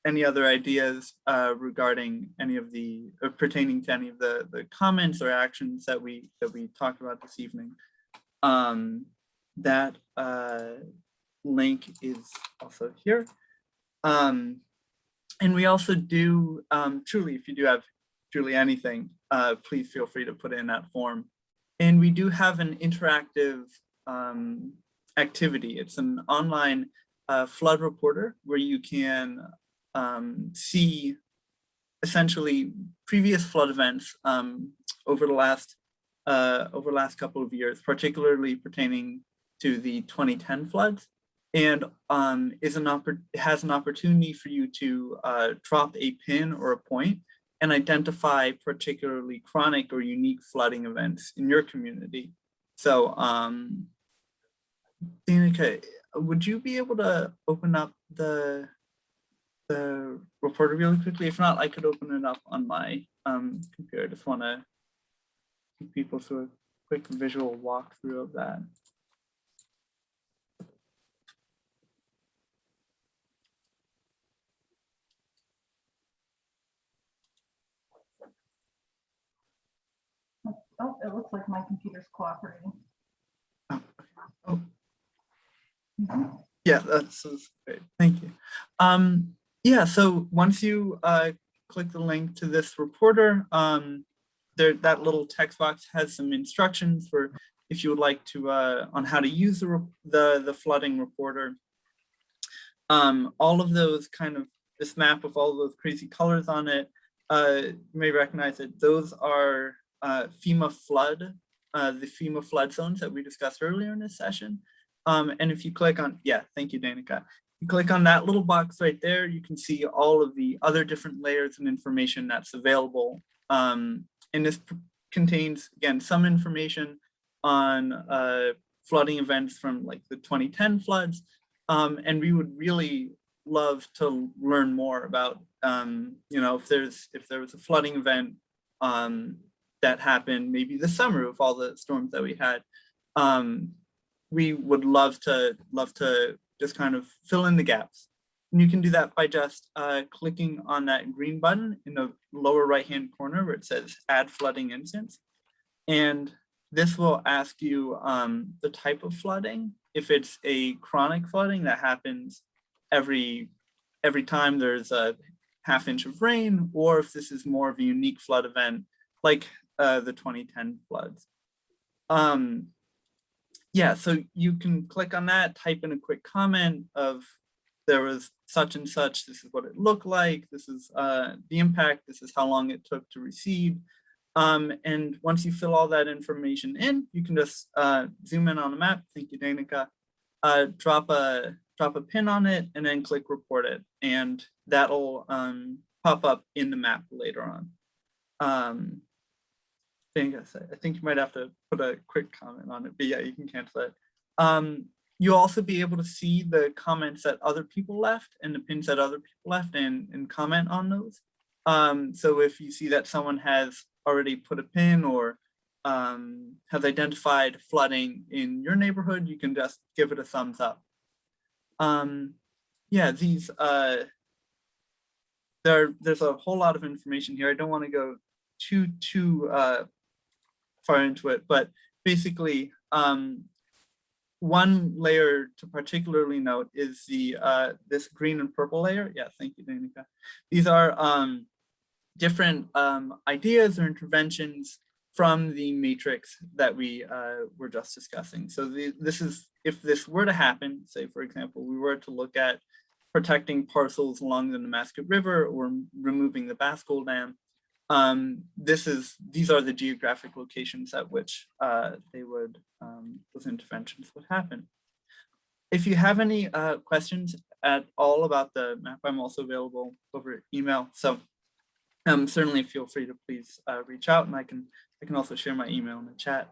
any other ideas regarding any of the pertaining to any of the comments or actions that we talked about this evening. That link is also here. And we also do truly, if you do have truly anything, please feel free to put it in that form. And we do have an interactive activity. It's an online flood reporter where you can see essentially previous flood events over the last couple of years, particularly pertaining to the 2010 floods, and has an opportunity for you to drop a pin or a point and identify particularly chronic or unique flooding events in your community. So, Danica, would you be able to open up the reporter really quickly? If not, I could open it up on my computer. I just want to keep people through it. quick visual walkthrough of that. Oh, it looks like my computer's cooperating. Oh, oh. Mhm. Yeah, that's great. Thank you. Yeah, so once you click the link to this reporter, that little text box has some instructions for if you would like to on how to use the flooding reporter. All of those this map with all of those crazy colors on it, you may recognize it. Those are FEMA flood, the FEMA flood zones that we discussed earlier in this session. And if you click on, yeah, thank you, Danica. You click on that little box right there, you can see all of the other different layers and information that's available. And this contains, again, some information on flooding events from like the 2010 floods. And we would really love to learn more about, if there was a flooding event that happened maybe this summer with all the storms that we had. We would love to just kind of fill in the gaps. And you can do that by just clicking on that green button in the lower right-hand corner where it says add flooding instance. And this will ask you the type of flooding. If it's a chronic flooding that happens every time there's a ½ inch of rain, or if this is more of a unique flood event like the 2010 floods. Yeah, so you can click on that, type in a quick comment of there was such and such, this is what it looked like, this is the impact, this is how long it took to recede. And once you fill all that information in, you can just zoom in on the map, thank you, Danica, drop a pin on it and then click report it. And that'll pop up in the map later on. I think you might have to put a quick comment on it, but yeah, you can cancel it. You'll also be able to see the comments that other people left and the pins that other people left and comment on those. So if you see that someone has already put a pin or has identified flooding in your neighborhood, you can just give it a thumbs up. Yeah, these, there's a whole lot of information here. I don't want to go too far into it, but basically one layer to particularly note is the this green and purple layer. Yeah, thank you, Danica. These are different ideas or interventions from the matrix that we were just discussing. So this is, if this were to happen, say for example, we were to look at protecting parcels along the Nemasket River or removing the Baskol Dam, these are the geographic locations at which those interventions would happen. If you have any questions at all about the map, I'm also available over email. So certainly feel free to please reach out, and I can also share my email in the chat.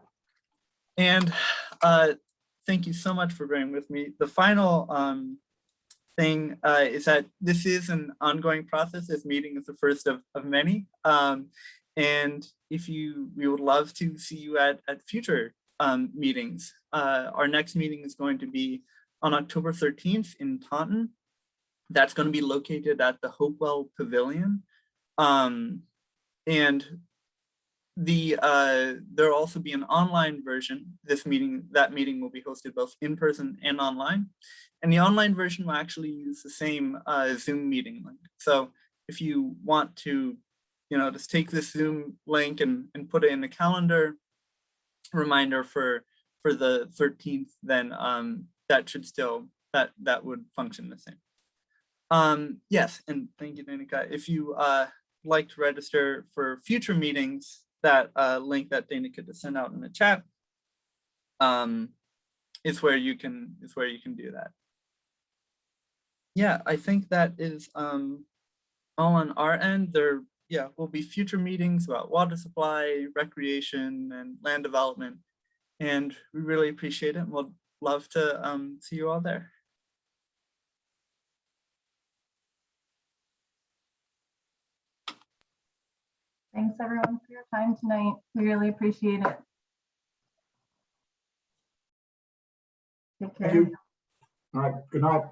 And thank you so much for bearing with me. The final thing is that this is an ongoing process. This meeting is the first of many. And we would love to see you at future meetings. Our next meeting is going to be on October 13th in Taunton. That's going to be located at the Hopewell Pavilion. And there'll also be an online version. That meeting will be hosted both in person and online. And the online version will actually use the same Zoom meeting link. So if you want to, just take this Zoom link and put it in the calendar reminder for the 13th, then that should still, that would function the same. Yes, and thank you, Danica. If you like to register for future meetings, that link that Danica just sent out in the chat is where you can do that. Yeah, I think that is all on our end. There will be future meetings about water supply, recreation, and land development. And we really appreciate it. And we'll love to see you all there. Thanks everyone for your time tonight. We really appreciate it. Take Thank care. you. All right, good night.